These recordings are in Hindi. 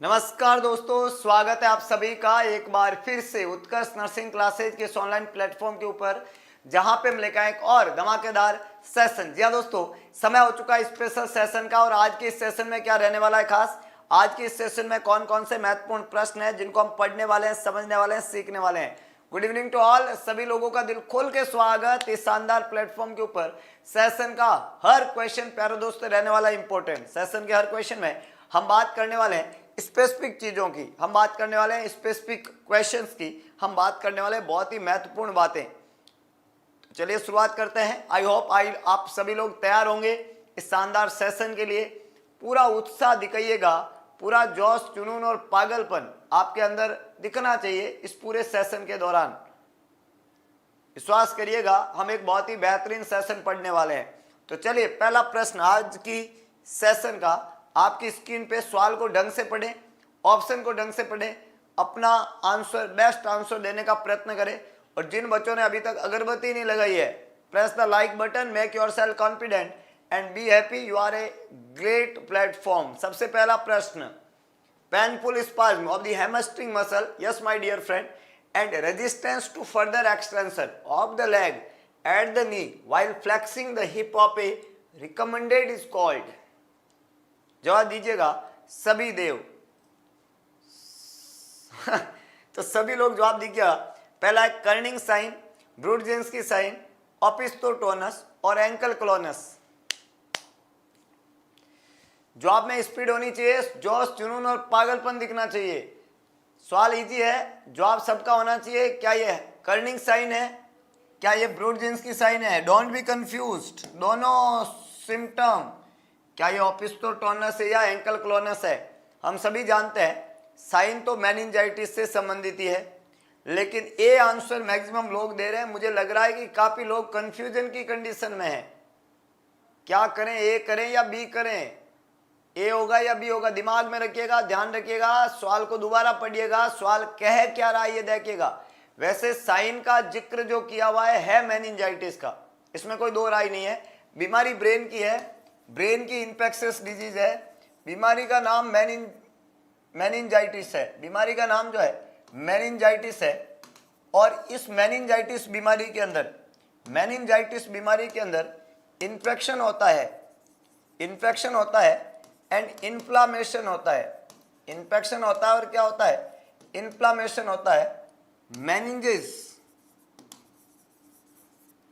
नमस्कार दोस्तों, स्वागत है आप सभी का एक बार फिर से उत्कर्ष नर्सिंग क्लासेज के इस ऑनलाइन प्लेटफॉर्म के ऊपर, जहां पे हम लेकर आए एक और धमाकेदार सेशन। जी हाँ दोस्तों, समय हो चुका है स्पेशल सेशन का। और आज के इस सेशन में क्या रहने वाला है खास, आज के इस सेशन में कौन कौन से महत्वपूर्ण प्रश्न हैं जिनको हम पढ़ने वाले हैं, समझने वाले हैं, सीखने वाले हैं। गुड इवनिंग टू ऑल, सभी लोगों का दिल खोल के स्वागत इस शानदार प्लेटफॉर्म के ऊपर। सेशन का हर क्वेश्चन प्यारे दोस्तों रहने वाला इंपॉर्टेंट। सेशन के हर क्वेश्चन में हम बात करने वाले हैं स्पेसिफिक चीजों की, हम बात करने वाले हैं स्पेसिफिक क्वेश्चंस की, हम बात करने वाले हैं बहुत ही महत्वपूर्ण बातें। तो चलिए शुरुआत करते हैं। आई होप आप सभी लोग तैयार होंगे इस शानदार सेशन के लिए। पूरा उत्साह दिखाइएगा, पूरा जोश, जुनून और पागलपन आपके अंदर दिखना चाहिए इस पूरे सेशन के दौरान। विश्वास करिएगा, हम एक बहुत ही बेहतरीन सेशन पढ़ने वाले हैं। तो चलिए पहला प्रश्न आज की सेशन का, आपकी स्क्रीन पे सवाल को ढंग से पढ़ें, ऑप्शन को ढंग से पढ़ें, अपना आंसर, बेस्ट आंसर देने का प्रयत्न करें। और जिन बच्चों ने अभी तक अगरबत्ती नहीं लगाई है, press the like button, make yourself confident and be happy, you are a great platform. सबसे पहला प्रश्न, painful spasm of the hamstring muscle, yes my dear friend, and resistance to further extension of the leg at the knee while flexing the hip of a recommended is called. जवाब दीजिएगा सभी देव। तो सभी लोग जवाब दीजिएगा। पहला है कर्निंग साइन, ब्रूडजेंस्की साइन, ओपिस्थोटोनस और एंकल क्लोनस। जवाब में स्पीड होनी चाहिए, जोश, जुनून और पागलपन दिखना चाहिए। सवाल इजी है, जवाब सबका होना चाहिए। क्या ये कर्निंग साइन है, क्या ये ब्रूडजेंस्की साइन है? डोंट बी कंफ्यूज्ड, दोनों सिम्टम। क्या ये ओपिस्थोटोनस है या एंकल क्लोनस है? हम सभी जानते हैं साइन तो मेनिंजाइटिस से संबंधित ही है, लेकिन ए आंसर मैक्सिमम लोग दे रहे हैं। मुझे लग रहा है कि काफी लोग कंफ्यूजन की कंडीशन में हैं। क्या करें, ए करें या बी करें? ए होगा या बी होगा? दिमाग में रखिएगा, ध्यान रखिएगा, सवाल को दोबारा पढ़िएगा, सवाल कह क्या रहा है ये देखिएगा। वैसे साइन का जिक्र जो किया हुआ है मेनिंजाइटिस का, इसमें कोई दो राय नहीं है। बीमारी ब्रेन की है, ब्रेन की इन्फेक्शियस डिजीज है। बीमारी का नाम मेनिंजाइटिस है, बीमारी का नाम जो है मेनिंजाइटिस है। और इस मेनिंजाइटिस बीमारी के अंदर, मेनिंजाइटिस बीमारी के अंदर इन्फेक्शन होता है, इन्फेक्शन होता है एंड इन्फ्लामेशन होता है। इन्फेक्शन होता है और क्या होता है? इन्फ्लामेशन होता है। मेनिंजेस,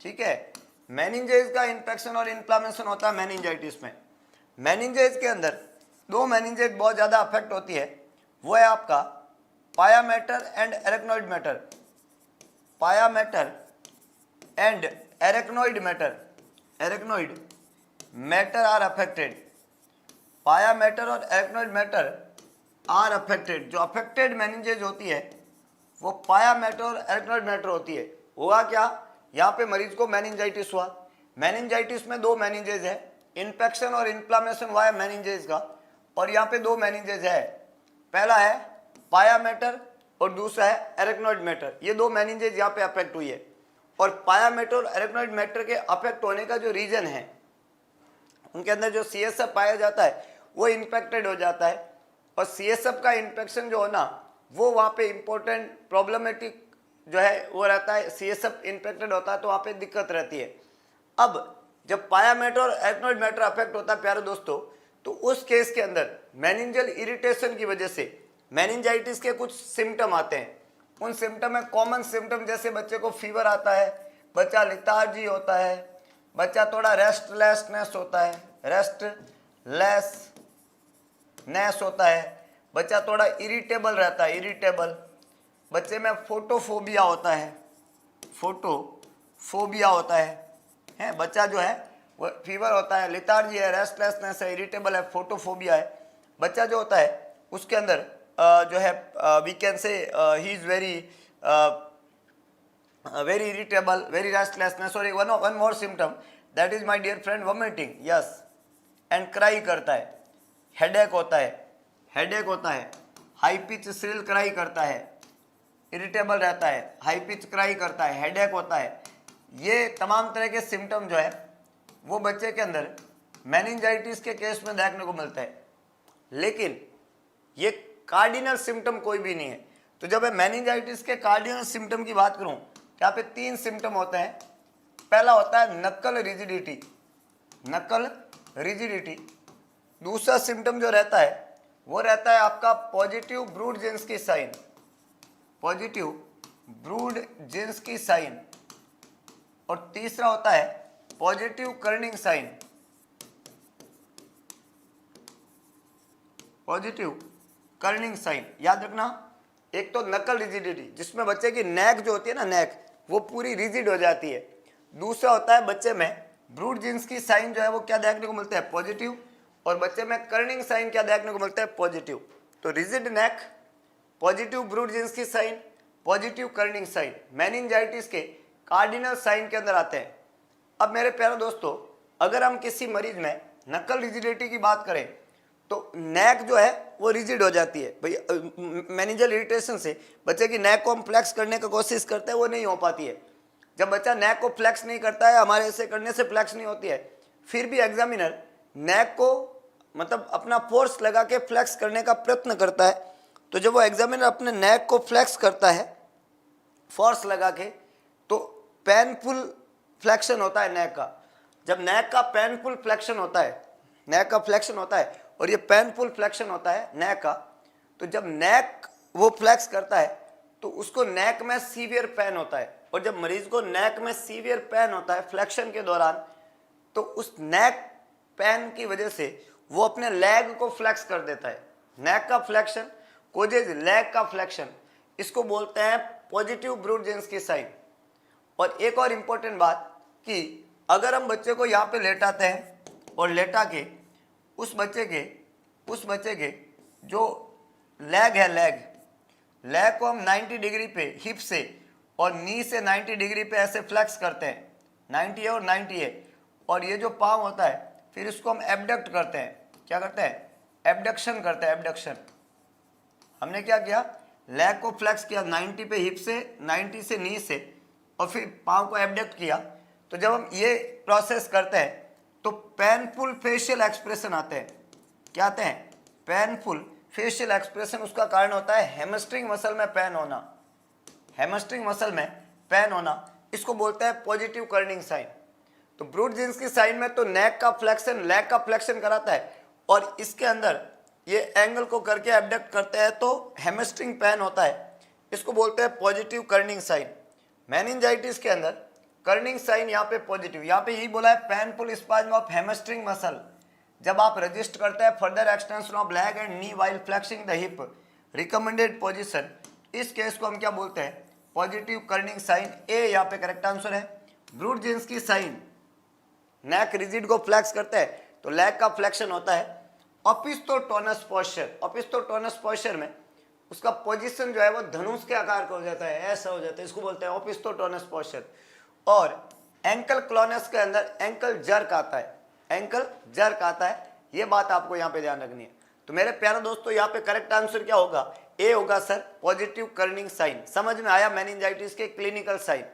ठीक है, मेनिंजेस का इन्फेक्शन और इन्फ्लामेशन होता है मेनिंजाइटिस में। मेनिंजेस के अंदर दो मेनिंजेस बहुत ज़्यादा अफेक्ट होती है। वो है आपका pia mater and arachnoid mater. Pia mater and arachnoid mater, arachnoid mater are affected. Pia mater और एरेक्नोइड मैटर आर अफेक्टेड। जो अफेक्टेड मेनिंजेस होती है वो पाया मैटर और एरेक्नोइड मैटर होती है। हुआ क्या, यहाँ पे मरीज को मेनिंजाइटिस हुआ। मेनिंजाइटिस में दो मेनिंजेस है, इन्फेक्शन और इन्फ्लामेशन हुआ है मेनिंजेस का। और यहाँ पे दो मेनिंजेस है, पहला है पाया मैटर और दूसरा है एरेक्नोइड मैटर। ये दो मेनिंजेस यहाँ पे अफेक्ट हुई है। और पाया मैटर और एरेक्नोइड मैटर के अफेक्ट होने का जो रीजन है, उनके अंदर जो CSF पाया जाता है वो इन्फेक्टेड हो जाता है। और CSF का इन्फेक्शन जो होना, वो वहाँ पे इंपॉर्टेंट प्रॉब्लमेटिक जो है वो रहता है। CSF इन्फेक्टेड होता है तो वहाँ पे दिक्कत रहती है। अब जब पाया मैटर और एरेक्नोइड मैटर अफेक्ट होता है प्यारे दोस्तों, तो उस केस के अंदर मेनिंजल इरिटेशन की वजह से मेनिंजाइटिस के कुछ सिम्टम आते हैं। उन सिम्टम में कॉमन सिम्टम जैसे बच्चे को फीवर आता है, बच्चा लिथार्जी होता है, बच्चा थोड़ा रेस्टलेसनेस होता है, रेस्टलेसनेस होता है, बच्चा थोड़ा इरिटेबल रहता है, इरिटेबल। बच्चे में फोटोफोबिया होता है, फोटोफोबिया होता है बच्चा जो है वो फीवर होता है, लिथार्जी है, रेस्टलेसनेस है, इरिटेबल है, फोटोफोबिया है। बच्चा जो होता है उसके अंदर जो है we can say he is very irritable, very restlessness. और one more symptom that is my dear friend, vomiting, yes, and cry करता है। हेडेक होता है, हेडेक होता है, हाई पिच श्रिल क्राई करता है, इरिटेबल रहता है, हाई पिच क्राई करता है, हेडेक होता है। ये तमाम तरह के सिम्टम जो है वो बच्चे के अंदर मेनिंजाइटिस के केस में देखने को मिलता है। लेकिन ये कार्डिनल सिम्टम कोई भी नहीं है। तो जब मैं मेनिंजाइटिस के कार्डिनल सिम्टम की बात करूं, यहाँ पे 3 सिम्टम होते हैं। पहला होता है नक्कल रिजिडिटी, नक्कल रिजिडिटी। दूसरा सिम्टम जो रहता है वो रहता है आपका पॉजिटिव ब्रूड जींस की साइन, पॉजिटिव ब्रूड जींस की साइन। और तीसरा होता है positive Kernig sign, positive Kernig sign. याद रखना, एक तो नकल रिजिडिटी जिसमें बच्चे की नेक जो होती है ना, नेक वो पूरी रिजिड हो जाती है। दूसरा होता है बच्चे में ब्रूड जींस की साइन जो है वो क्या देखने को मिलता है, पॉजिटिव। और बच्चे में कर्निंग साइन क्या देखने को मिलता है, पॉजिटिव। तो rigid neck, positive Brudzinski की sign, positive Kernig sign meningitis के कार्डिनल साइन के अंदर आते हैं। अब मेरे प्यारे दोस्तों, अगर हम किसी मरीज में नकल रिजिडिटी की बात करें तो नेक जो है वो रिजिड हो जाती है। भाई मेनिंजल इरिटेशन से बच्चे की नेक को हम फ्लेक्स करने की कोशिश करते हैं, वो नहीं हो पाती है। जब बच्चा नेक को फ्लेक्स नहीं करता है, हमारे ऐसे करने से फ्लेक्स नहीं होती है, फिर भी एग्जामिनर नेक को मतलब अपना फोर्स लगा के फ्लेक्स करने का प्रयत्न करता है। तो जब वो एग्जामिनर अपने नेक को फ्लेक्स करता है फोर्स लगा के, तो पेनफुल फ्लेक्शन होता है नेक का। जब नेक का पेनफुल फ्लेक्शन होता है, नेक का फ्लेक्शन होता है और ये पेनफुल फ्लेक्शन होता है नेक का, तो जब नेक वो फ्लेक्स करता है तो उसको नेक में सीवियर पेन होता है। और जब मरीज को नेक में सीवियर पेन होता है फ्लेक्शन के दौरान, तो उस नेक पेन की वजह से वो अपने लेग को फ्लेक्स कर देता है। नेक का फ्लेक्शन कोजेज लेग का फ्लेक्शन, इसको बोलते हैं पॉजिटिव ब्रूड जींस की साइन। और एक और इम्पोर्टेंट बात कि अगर हम बच्चे को यहाँ पे लेटाते हैं और लेटा के उस बच्चे के जो लेग है, लेग को हम 90 डिग्री पे हिप से और नी से 90 डिग्री पे ऐसे फ्लेक्स करते हैं, 90 है और 90 है। और ये जो पाँव होता है फिर इसको हम एबडक्ट करते हैं। क्या करते हैं, एबडक्शन करते हैं, एबडक्शन। हमने क्या किया, लेग को फ्लेक्स किया 90 पे हिप से, 90 से नी से, और फिर पाँव को एबडक्ट किया। तो जब हम ये प्रोसेस करते हैं तो पेनफुल फेशियल एक्सप्रेशन आते हैं। क्या आते हैं, पेनफुल फेशियल एक्सप्रेशन। उसका कारण होता है हैमस्ट्रिंग मसल में पेन होना, हैमस्ट्रिंग मसल में पेन होना, इसको बोलते हैं पॉजिटिव कर्निंग साइन। तो ब्रूड जींस की साइन में तो नेक का फ्लेक्शन, लेग का फ्लेक्शन कराता है, और इसके अंदर ये एंगल को करके एबडक्ट करते हैं तो हैमस्ट्रिंग पेन होता है, इसको बोलते हैं पॉजिटिव कर्निंग साइन। मेनिंजाइटिस के अंदर कर्निंग साइन यहाँ पे पॉजिटिव, यहाँ पे यही बोला है painful spasm of hamstring muscle. जब आप रजिस्ट करते हैं further extension of leg and knee while flexing the hip, recommended position, इस केस को हम क्या बोलते हैं, पॉजिटिव कर्निंग साइन। ए यहाँ पे करेक्ट आंसर है। ब्रूड जींस की साइन, नेक रिजिड को फ्लेक्स करते हैं तो लेग का फ्लेक्शन होता है। ओपिस्थोटोनस पोस्चर, ओपिस्थोटोनस पोस्चर में उसका पोजीशन जो है वो धनुष के आकार का हो जाता है, ऐसा हो जाता है, इसको बोलते हैं ओपिस्थोटोनस पोस्चर। और एंकल क्लोनस के अंदर एंकल जर्क आता है, एंकल जर्क आता है। ये बात आपको यहाँ पे ध्यान रखनी है। तो मेरे प्यारे दोस्तों, यहाँ पे करेक्ट आंसर क्या होगा, ए होगा सर, पॉजिटिव कर्निंग साइन। समझ में आया मेनिंजाइटिस के क्लिनिकल साइन।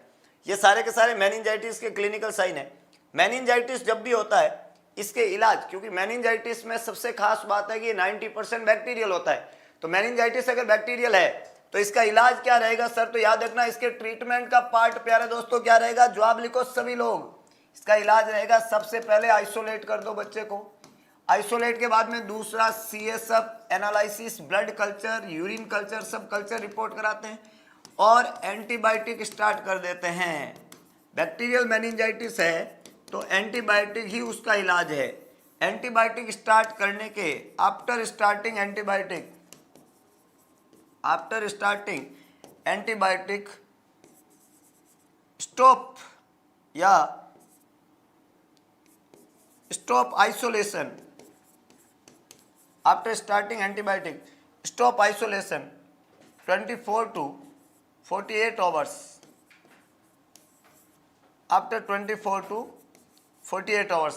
ये सारे के सारे मेनिंजाइटिस के क्लिनिकल साइन है। मेनिंजाइटिस जब भी होता है इसके इलाज, क्योंकि मेनिंजाइटिस में सबसे खास बात है कि 90% बैक्टीरियल होता है। तो मेनिंजाइटिस अगर बैक्टीरियल है तो इसका इलाज क्या रहेगा सर, तो याद रखना इसके ट्रीटमेंट का पार्ट प्यारे दोस्तों क्या रहेगा, जवाब लिखो सभी लोग। इसका इलाज रहेगा सबसे पहले आइसोलेट कर दो बच्चे को, आइसोलेट के बाद में दूसरा CSF analysis, blood culture, urine culture, सब कल्चर रिपोर्ट कराते हैं और एंटीबायोटिक स्टार्ट कर देते हैं। बैक्टीरियल मेनिंजाइटिस है तो एंटीबायोटिक ही उसका इलाज है। एंटीबायोटिक स्टार्ट करने के आफ्टर स्टार्टिंग एंटीबायोटिक स्टॉप या stop isolation, after starting antibiotic stop isolation 24 to 48 hours, after 24 to 48 hours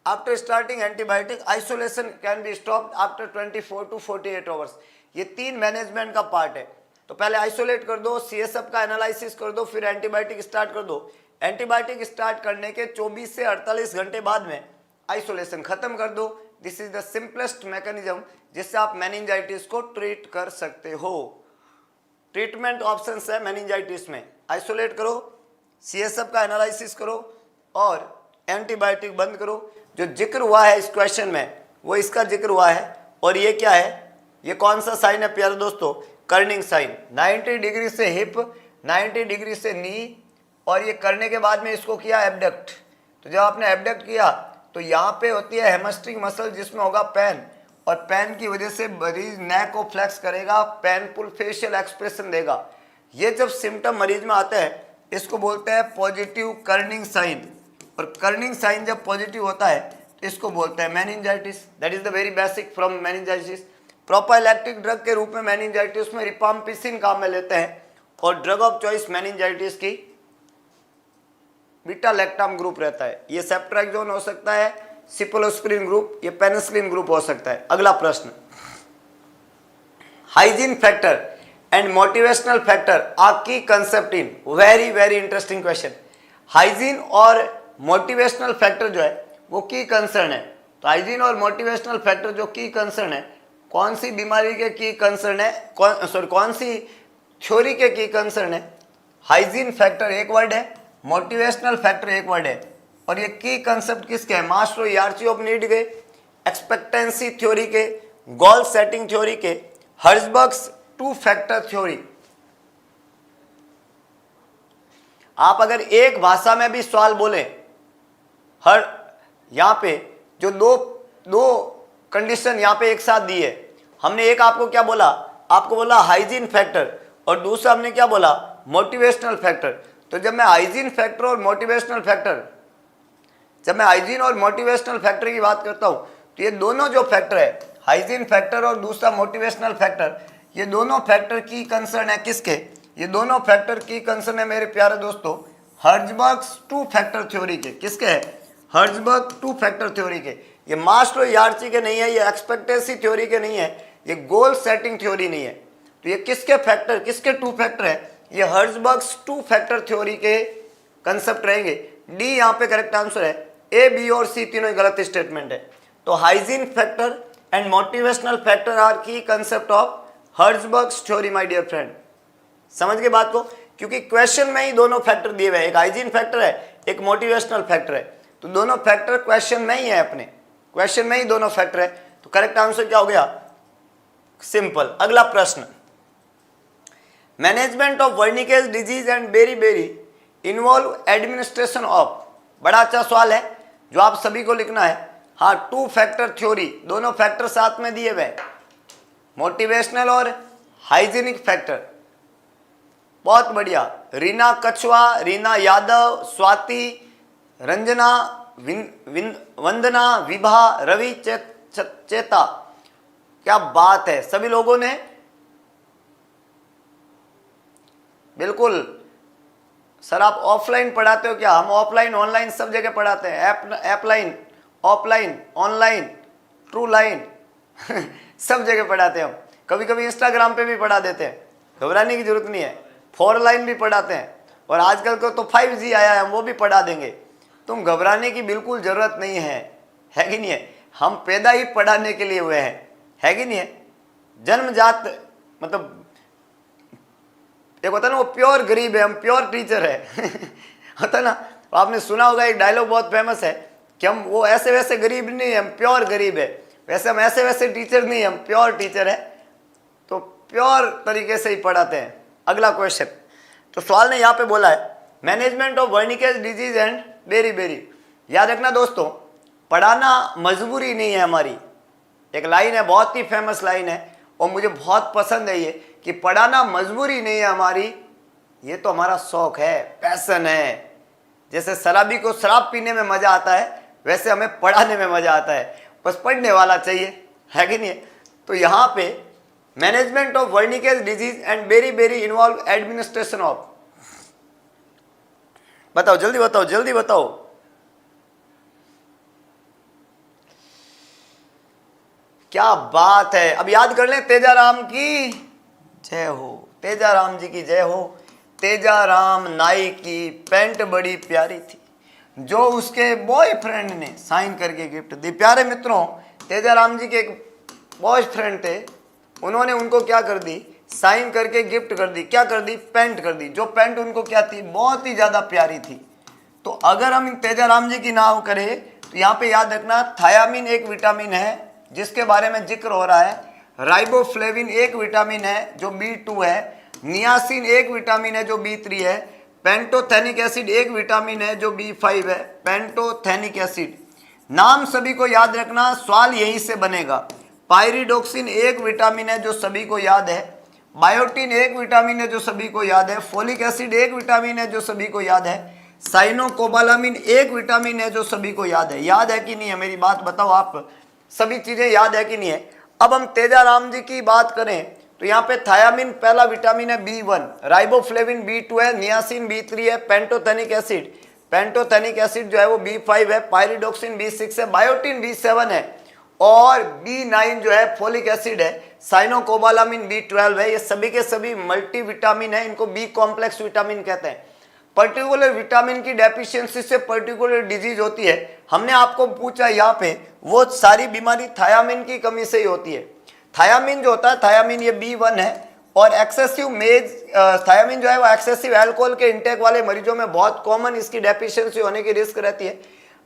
after starting antibiotic isolation can be stopped after 24 to 48 hours। ये 3 मैनेजमेंट का पार्ट है। तो पहले आइसोलेट कर दो, सीएसएफ का एनालिसिस कर दो, फिर एंटीबायोटिक स्टार्ट कर दो। एंटीबायोटिक स्टार्ट करने के 24 से 48 घंटे बाद में आइसोलेशन खत्म कर दो, this is the simplest mechanism जिससे आप मेनिंजाइटिस को ट्रीट कर सकते हो। ट्रीटमेंट ऑप्शंस है मेनिंजाइटिस में, आइसोलेट करो, CSF का एनालिसिस करो और एंटीबायोटिक बंद करो। जो जिक्र हुआ है इस क्वेश्चन में वो इसका जिक्र हुआ है। और ये क्या है, ये कौन सा साइन है प्यारे दोस्तों, कर्निंग साइन। 90 डिग्री से हिप, 90 डिग्री से नी, और ये करने के बाद में इसको किया एबडक्ट। तो जब आपने एबडक्ट किया तो यहाँ पे होती है हेमस्ट्रिक मसल जिसमें होगा पेन, और पेन की वजह से मरीज नेक को फ्लेक्स करेगा, पेनफुल फेशियल एक्सप्रेशन देगा। ये जब सिम्टम मरीज में आते हैं इसको बोलते हैं पॉजिटिव कर्निंग साइन, और कर्निंग साइन जब पॉजिटिव होता है तो इसको बोलते हैं meningitis. That is the very basic from meningitis. Prophylactic drug के रूप में मेनिंजाइटिस में रिफाम्पिसिन काम में लेते हैं, और ड्रग ऑफ चॉइस मेनिंजाइटिस की बीटा लैक्टाम ग्रुप रहता है। ये सेप्ट्राक्सोन हो सकता है, सिप्रोस्प्रिन ग्रुप, ये पेनिसिलिन ग्रुप हो सकता है। अगला प्रश्न, hygiene factor and motivational factor are key concept in, very very interesting question. Hygiene और मोटिवेशनल फैक्टर जो है वो की कंसर्न है। तो हाइजीन और मोटिवेशनल फैक्टर जो की कंसर्न है, कौन सी बीमारी के की कंसर्न है, कौन सी थ्योरी के की कंसर्न है। हाइजीन फैक्टर एक वर्ड है, मोटिवेशनल फैक्टर एक वर्ड है, और ये की कंसेप्ट किसके है, मास्लो यार्ची ऑफ नीड के, एक्सपेक्टेंसी थ्योरी के, गोल सेटिंग थ्योरी के, हर्जबर्ग्स टू फैक्टर थ्योरी। आप अगर एक भाषा में भी सवाल बोले, हर यहां पे जो दो कंडीशन यहां पे एक साथ दी है, हमने एक आपको क्या बोला, आपको बोला हाइजीन फैक्टर, और दूसरा हमने क्या बोला, मोटिवेशनल फैक्टर। तो जब मैं हाइजीन फैक्टर और मोटिवेशनल फैक्टर, जब मैं हाइजीन और मोटिवेशनल फैक्टर की बात करता हूं तो ये दोनों जो फैक्टर है, हाइजीन फैक्टर और दूसरा मोटिवेशनल फैक्टर, ये दोनों फैक्टर की कंसर्न है किसके, ये दोनों फैक्टर की कंसर्न है मेरे प्यारे दोस्तों हर्जबर्ग्स टू फैक्टर थ्योरी के। किसके है, हर्जबर्ग टू फैक्टर थ्योरी के। ये मास्लो यार्ची के नहीं है, ये एक्सपेक्टेंसी थ्योरी के नहीं है, ये गोल सेटिंग थ्योरी नहीं है। तो ये किसके फैक्टर, किसके टू फैक्टर है, ये हर्जबर्ग्स टू फैक्टर थ्योरी के कंसेप्ट रहेंगे। डी यहाँ पे करेक्ट आंसर है, ए बी और सी तीनों गलत स्टेटमेंट है। तो hygiene factor and motivational factor are key concept of Herzberg's theory my dear friend. समझ गए बात को, क्योंकि क्वेश्चन में ही दोनों फैक्टर दिए हुए हैं, एक हाइजीन फैक्टर है, एक मोटिवेशनल फैक्टर है। तो दोनों फैक्टर क्वेश्चन में ही है, अपने क्वेश्चन में ही दोनों फैक्टर है। तो करेक्ट आंसर क्या हो गया, सिंपल। अगला प्रश्न, management of Wernicke's disease and beri involve administration of, बड़ा अच्छा सवाल है जो आप सभी को लिखना है। हाँ, टू फैक्टर थ्योरी, दोनों फैक्टर साथ में दिए हुए, मोटिवेशनल और हाइजीनिक फैक्टर। बहुत बढ़िया, रीना कछवा, रीना यादव, स्वाति, रंजना, वंदना, विभा, रवि, चेता, क्या बात है, सभी लोगों ने बिल्कुल। सर आप ऑफलाइन पढ़ाते हो क्या, हम ऑफलाइन ऑनलाइन सब जगह पढ़ाते हैं, ऐपलाइन, ऑफलाइन, ऑनलाइन, ट्रू लाइन सब जगह पढ़ाते हैं हम। कभी कभी इंस्टाग्राम पे भी पढ़ा देते हैं, घबराने की जरूरत नहीं है। 4 लाइन भी पढ़ाते हैं, और आजकल को तो 5G आया है, हम वो भी पढ़ा देंगे। तुम घबराने की बिल्कुल जरूरत नहीं है कि नहीं है। हम पैदा ही पढ़ाने के लिए हुए हैं, है कि नहीं है। जन्मजात मतलब एक होता है ना, वो प्योर गरीब है, हम प्योर टीचर है होता ना। आपने सुना होगा एक डायलॉग बहुत फेमस है कि हम वो ऐसे वैसे गरीब नहीं, हम प्योर गरीब है। वैसे हम ऐसे वैसे टीचर नहीं, हम प्योर टीचर है, तो प्योर तरीके से ही पढ़ाते हैं। अगला क्वेश्चन, तो सवाल ने यहाँ पे बोला है management of Wernicke's disease and beri. याद रखना दोस्तों, पढ़ाना मजबूरी नहीं है हमारी। एक लाइन है, बहुत ही फेमस लाइन है, और मुझे बहुत पसंद है ये, कि पढ़ाना मजबूरी नहीं है हमारी, ये तो हमारा शौक है, पैशन है। जैसे शराबी को शराब पीने में मजा आता है, वैसे हमें पढ़ाने में मजा आता है, बस पढ़ने वाला चाहिए, है कि नहीं। तो यहाँ पे management of Wernicke's disease and beri involve administration of, बताओ जल्दी बताओ, जल्दी बताओ। क्या बात है, अब याद कर लें, तेजाराम की जय हो, तेजाराम जी की जय हो। तेजाराम नाई की पैंट बड़ी प्यारी थी, जो उसके बॉयफ्रेंड ने साइन करके गिफ्ट दी। प्यारे मित्रों, तेजाराम जी के एक बॉयफ्रेंड थे, उन्होंने उनको क्या कर दी, साइन करके गिफ्ट कर दी। क्या कर दी, पेंट कर दी। जो पेंट उनको क्या थी, बहुत ही ज्यादा प्यारी थी। तो अगर हम तेजाराम जी की नाम करें तो यहाँ पे याद रखना, थायामीन एक विटामिन है जिसके बारे में जिक्र हो रहा है, राइबोफ्लेविन एक विटामिन है जो B2 है, नियासिन एक विटामिन है जो B3 है, पेंटोथेनिक एसिड एक विटामिन है जो B5 है, पेंटोथेनिक एसिड। नाम सभी को याद रखना, सवाल यहीं से बनेगा। पायरिडोक्सिन एक विटामिन है जो सभी को याद है, बायोटिन एक विटामिन है जो सभी को याद है, फोलिक एसिड एक विटामिन है जो सभी को याद है, साइनोकोबालामिन एक विटामिन है जो सभी को याद है। याद है कि नहीं है, मेरी बात बताओ, आप सभी चीजें याद है कि नहीं है। अब हम तेजाराम जी की बात करें तो यहाँ पे थायामीन पहला विटामिन है B1, राइबोफ्लेविन B2 है, नियासिन B3 है, पेंटोथेनिक एसिड जो है वो B5 है, पायरिडोक्सिन B6 है, बायोटिन B7 है और B9 जो है फोलिक एसिड है, साइनोकोबालामिन B12 है। ये सभी के सभी मल्टी विटामिन है, इनको बी कॉम्प्लेक्स विटामिन कहते हैं। पर्टिकुलर विटामिन की डेफिशिएंसी से पर्टिकुलर डिजीज होती है। हमने आपको पूछा यहाँ पे, वो सारी बीमारी थायामीन की कमी से ही होती है। थायामीन जो होता है, थायामीन ये B1 है और एक्सेसिव मेज थायामीन जो है वो एक्सेसिव अल्कोहल के इंटेक वाले मरीजों में बहुत कॉमन इसकी डेफिशिएंसी होने की रिस्क रहती है।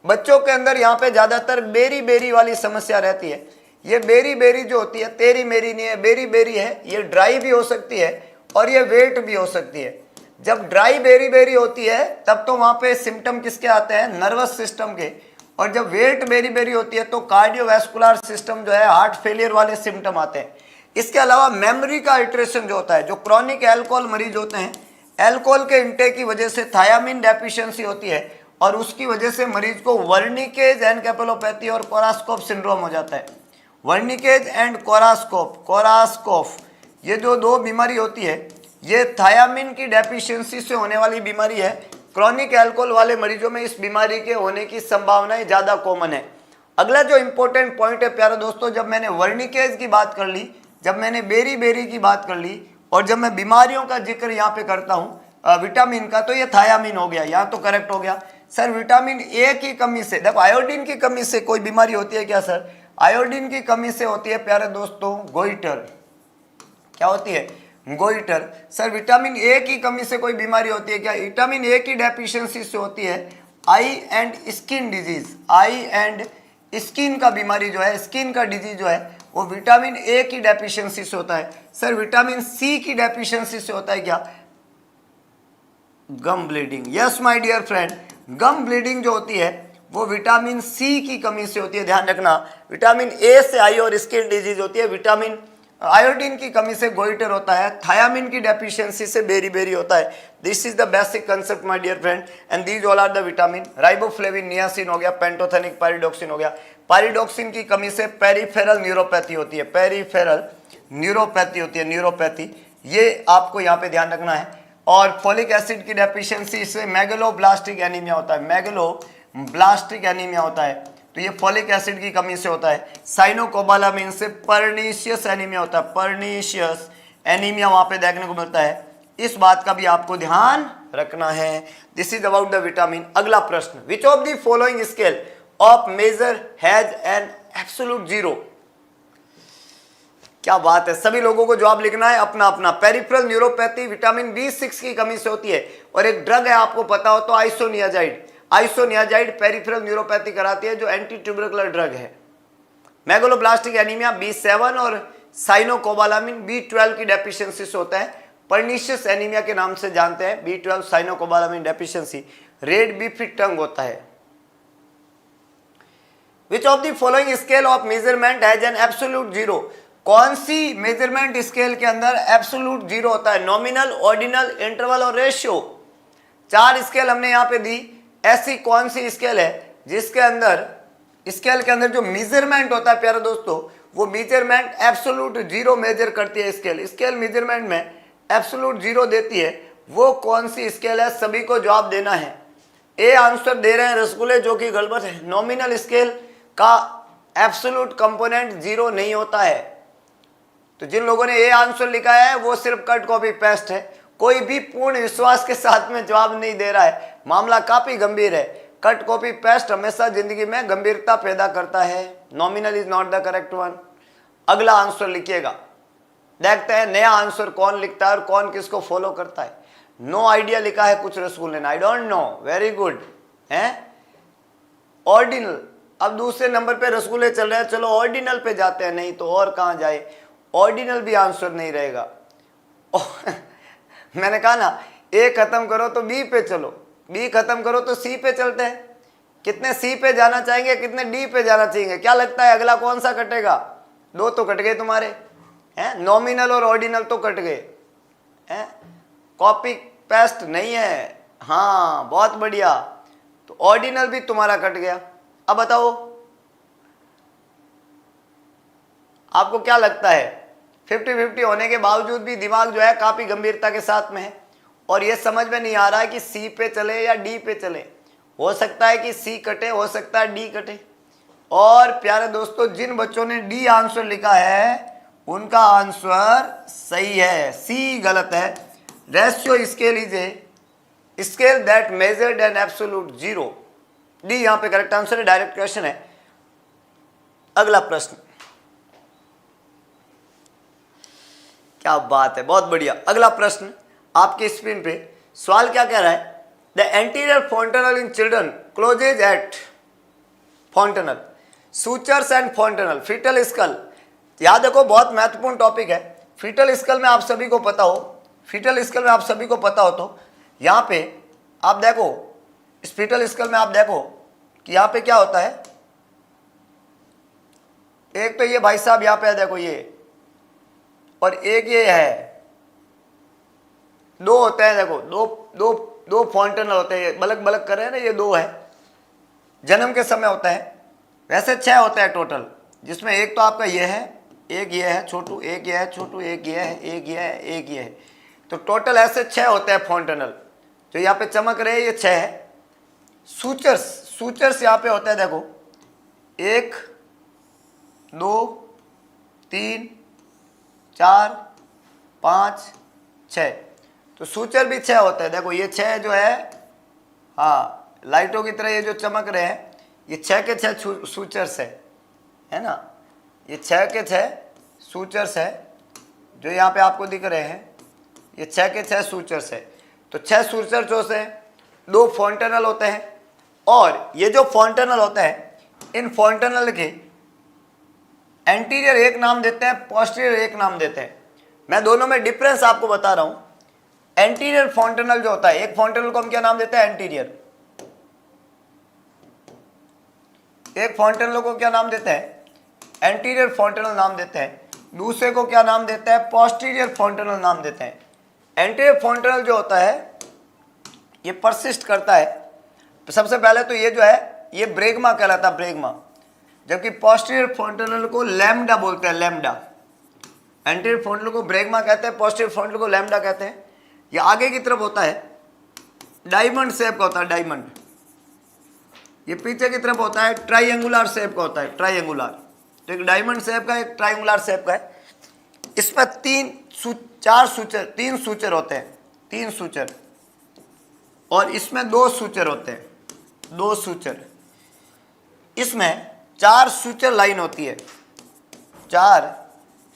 बच्चों के अंदर यहाँ पे ज्यादातर बेरी बेरी वाली समस्या रहती है। ये बेरी बेरी जो होती है, तेरी मेरी नहीं है, बेरी बेरी है, ये ड्राई भी हो सकती है और ये वेट भी हो सकती है। जब ड्राई बेरी बेरी होती है तब तो वहां पे सिम्टम किसके आते हैं, नर्वस सिस्टम के, और जब वेट बेरी बेरी होती है तो कार्डियोवैस्कुलर सिस्टम जो है, हार्ट फेलियर वाले सिम्टम आते हैं। इसके अलावा मेमोरी का अल्टरेशन जो होता है, जो क्रॉनिक अल्कोहल मरीज होते हैं, अल्कोहल के इंटेक की वजह से थायामीन डेफिशिएंसी होती है और उसकी वजह से मरीज को वर्निकेज एनकेफेलोपैथी और कोरास्कोप सिंड्रोम हो जाता है। वर्निकेज एंड कोरास्कोप ये जो दो बीमारी होती है, ये थायामीन की डेफिशिएंसी से होने वाली बीमारी है। क्रॉनिक अल्कोहल वाले मरीजों में इस बीमारी के होने की संभावनाएं ज्यादा कॉमन है। अगला जो इंपॉर्टेंट पॉइंट है प्यारे दोस्तों, जब मैंने वर्निकेज की बात कर ली, जब मैंने बेरी बेरी की बात कर ली और जब मैं बीमारियों का जिक्र यहाँ पे करता हूँ विटामिन का, तो ये थायामीन हो गया। यहाँ तो करेक्ट हो गया सर। विटामिन ए की कमी से, देखो आयोडीन की कमी से कोई बीमारी होती है क्या सर? आयोडीन की कमी से होती है प्यारे दोस्तों गोइटर। क्या होती है? गोइटर। सर विटामिन ए की कमी से कोई बीमारी होती है क्या? विटामिन ए की डेफिशिएंसी से होती है eye and skin disease. Eye and skin का बीमारी जो है, स्किन का डिजीज जो है वो विटामिन ए की डेफिशिएंसी से होता है। सर विटामिन सी की डेफिशिएंसी से होता है क्या? Gum bleeding. Yes my dear friend, gum bleeding जो होती है वो विटामिन सी की कमी से होती है। ध्यान रखना, विटामिन ए से आई और स्किन डिजीज होती है, विटामिन आयोडीन की कमी से गोइटर होता है, थायामीन की डेफिशिएंसी से बेरी बेरी होता है। This is the basic concept my dear friend and these all are the vitamin. Riboflavin, niacin हो गया, पेंटोथेनिक, पायरिडोक्सिन हो गया। पायरिडोक्सिन की कमी से पेरिफेरल न्यूरोपैथी होती है, पेरिफेरल न्यूरोपैथी होती है, न्यूरोपैथी, ये आपको यहाँ पे ध्यान रखना है। और फोलिक एसिड की डेफिशिएंसी से मेगलोब्लास्टिक एनीमिया होता है, मेगलोब्लास्टिक एनीमिया होता है, तो ये फोलिक एसिड की कमी से होता है। साइनोकोबालामिन से पर्नीशियस एनीमिया होता है, पर्नीशियस एनीमिया वहां पे देखने को मिलता है। इस बात का भी आपको ध्यान रखना है। This is about the vitamin. अगला प्रश्न, which of the following scale of measure has an absolute zero? क्या बात है, सभी लोगों को जवाब लिखना है अपना अपना। पेरिफेरल न्यूरोपैथी विटामिन B6 की कमी से होती है और एक ड्रग है, आपको पता हो तो आइसोनियाजाइड। आइसोनियाजाइड पेरिफेरल न्यूरोपैथी कराती है, जो एंटी ट्यूबरकुलर ड्रग है। मेगलोब्लास्टिक एनीमिया B7 और साइनोकोबालामिन B12 की डेफिशिएंसी से होता है। पर्नीशियस एनीमिया के नाम से जानते हैं, B12 cyanocobalamin deficiency. Red beefy tongue होता है। Which of the following scale of measurement has an absolute zero? कौन सी मेजरमेंट स्केल के अंदर एब्सोल्यूट जीरो होता है? नॉमिनल, ऑर्डिनल, इंटरवल और रेशियो। 4 स्केल हमने यहाँ पे दी। ऐसी कौन सी स्केल है जिसके अंदर, स्केल के अंदर जो मेजरमेंट होता है प्यारे दोस्तों, वो मेजरमेंट एब्सोल्यूट जीरो मेजर करती है। स्केल मेजरमेंट में एब्सोल्यूट जीरो देती है, वो कौन सी स्केल है? सभी को जवाब देना है। ए आंसर दे रहे हैं रसगुल्ले, जो कि गड़बड़ है। नॉमिनल स्केल का एब्सोल्यूट कंपोनेंट जीरो नहीं होता है। तो जिन लोगों ने ए आंसर लिखा है वो सिर्फ कट कॉपी पेस्ट है, कोई भी पूर्ण विश्वास के साथ में जवाब नहीं दे रहा है। मामला काफी गंभीर है। कट कॉपी पेस्ट हमेशा जिंदगी में गंभीरता पैदा करता है। Nominal is not the correct one. अगला आंसर लिखिएगा, देखते हैं नया आंसर कौन लिखता है और कौन किसको फॉलो करता है। नो आइडिया लिखा है कुछ रसगुल्ले ने, I don't know, very good है। ऑर्डिनल, अब दूसरे नंबर पे रसगुल्ले चल रहे हैं, चलो ऑर्डिनल पे जाते हैं, नहीं तो और कहां जाए, ऑर्डिनल भी आंसर नहीं रहेगा। मैंने कहा ना, ए खत्म करो तो बी पे चलो, बी खत्म करो तो सी पे चलते हैं। कितने सी पे जाना चाहेंगे, कितने डी पे जाना चाहेंगे, क्या लगता है अगला कौन सा कटेगा? दो तो कट गए तुम्हारे हैं, नॉमिनल और ऑर्डिनल तो कट गए हैं, कॉपी पेस्ट नहीं है। हाँ बहुत बढ़िया, तो ऑर्डिनल भी तुम्हारा कट गया। अब बताओ आपको क्या लगता है, 50-50 होने के बावजूद भी दिमाग जो है काफी गंभीरता के साथ में है और ये समझ में नहीं आ रहा है कि सी पे चले या डी पे चले। हो सकता है कि सी कटे, हो सकता है डी कटे। और प्यारे दोस्तों, जिन बच्चों ने डी आंसर लिखा है उनका आंसर सही है, सी गलत है। Ratio scale is a scale that measured N absolute zero. D यहां पे करेक्ट आंसर है, डायरेक्ट क्वेश्चन है। अगला प्रश्न, क्या बात है, बहुत बढ़िया। अगला प्रश्न आपके स्क्रीन पे सवाल क्या कह रहा है, the anterior fontanelle in children closes at fontanelle, sutures and fontanelle, fetal skull. याद देखो बहुत महत्वपूर्ण टॉपिक है। फीटल स्कल में आप सभी को पता हो, फीटल स्कल में आप सभी को पता हो तो यहां पे आप देखो, इस फीटल स्कल में आप देखो कि यहां पे क्या होता है। एक तो ये भाई साहब यहां पे देखो ये, और एक ये है, दो होते हैं देखो, दो दो दो फॉन्टेनल होते हैं, बलक बलक कर रहे हैं ना, ये दो है, जन्म के समय होता है। वैसे 6 होते हैं टोटल, जिसमें एक तो आपका ये है, एक ये है छोटू, एक ये है छोटू, एक ये है, एक ये है, एक ये है, तो टोटल ऐसे 6 होते हैं फॉन्टेनल। जो यहाँ पे चमक रहे हैं ये 6 है। सूचर्स, सूचर्स यहाँ पे होते हैं देखो, 1 2 3 4 5 6, तो सूचर भी 6 होते हैं। देखो ये 6 जो है, हाँ लाइटों की तरह ये जो चमक रहे हैं, ये 6 के 6 सूचर्स है ना, ये 6 के 6 सूचर्स है जो यहाँ पे आपको दिख रहे हैं, ये 6 के 6 सूचर्स है। तो 6 सूचर जो से 2 फॉन्टेनल होते हैं, और ये जो फॉन्टेनल होते हैं, इन फॉन्टेनल के एंटीरियर एक नाम देते हैं, पोस्टीरियर एक नाम देते हैं। मैं दोनों में डिफरेंस आपको बता रहा हूं। एंटीरियर फॉन्टेनल जो होता है, एक फॉन्टेनल को हम क्या नाम देते हैं, एंटीरियर। एक फॉन्टेनल को क्या नाम देते हैं, एंटीरियर फॉन्टेनल नाम देते हैं। दूसरे को क्या नाम देते हैं, पोस्टीरियर फॉन्टेनल नाम देते हैं। एंटीरियर फॉन्टेनल जो होता है ये परसिस्ट करता है। सबसे पहले तो ये जो है ये ब्रेगमा कहलाता है, ब्रेगमा, जबकि पोस्टीरियर फॉन्टेनल को लैम्डा बोलते हैं, लैम्डा। एंटीरियर फॉन्टेनल को ब्रेगमा कहते हैं, पोस्टीरियर फॉन्टेनल को लैम्डा कहते हैं। ये आगे की तरफ होता है, डायमंड शेप का होता है, डायमंड। ये पीछे की तरफ होता है, ट्राइंगुलर शेप का होता है, ट्राइंगुलर। तो एक डायमंड शेप का, एक ट्राइंगुलर शेप का है। इसमें 3 सूचर होते हैं, 3 सूचर, और इसमें 2 सूचर होते हैं, 2 सूचर। इसमें 4 सूचर लाइन होती है, 4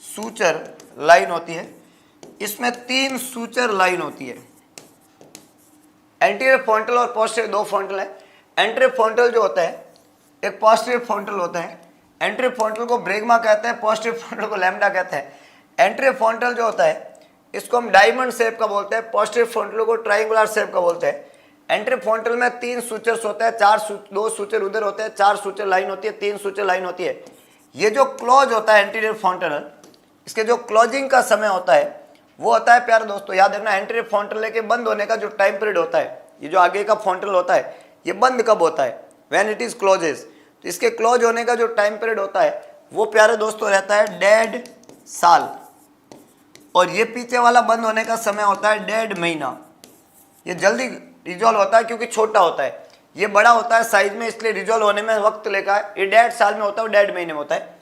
सूचर लाइन होती है। इसमें 3 सूचर लाइन होती है। एंटीरियर फॉन्टेनल और पोस्टीरियर 2 फॉन्टेनल है। एंटीरियर फॉन्टेनल जो होता है, एक पोस्टीरियर फॉन्टेनल होता है। एंटीरियर फॉन्टेनल को ब्रेगमा कहते हैं, पोस्टीरियर फॉन्टेनल को लैम्डा कहते हैं। एंटीरियर फॉन्टेनल जो होता है इसको हम डायमंड शेप का बोलते हैं, पोस्टीरियर फॉन्टेनल को ट्राइंगुलर शेप का बोलते हैं। एंटीरियर फॉन्टेनल में 3 सूचर्स होते हैं, 2 सूचर उधर होते हैं, 4 सूचर लाइन होती है, 3 सूचर लाइन होती है। ये जो क्लोज होता है एंटीरियर फॉन्टेनल, इसके जो क्लोजिंग का समय होता है वो होता है, प्यारे दोस्तों याद रखना, एंटीरियर फॉन्टेनल के बंद होने का जो टाइम पीरियड होता है, ये जो आगे का फॉन्टेनल होता है ये बंद कब होता है, व्हेन इट इज क्लोजेस। तो इसके क्लोज होने का जो टाइम पीरियड होता है वो प्यारे दोस्तों रहता है 1.5 साल, और ये पीछे वाला बंद होने का समय होता है 1.5 महीना। ये जल्दी रिजॉल्व होता है क्योंकि छोटा होता है, ये बड़ा होता है साइज में, इसलिए रिजॉल्व होने में वक्त लेगा है। ये 1.5 साल में होता है, 1.5 महीने में होता है।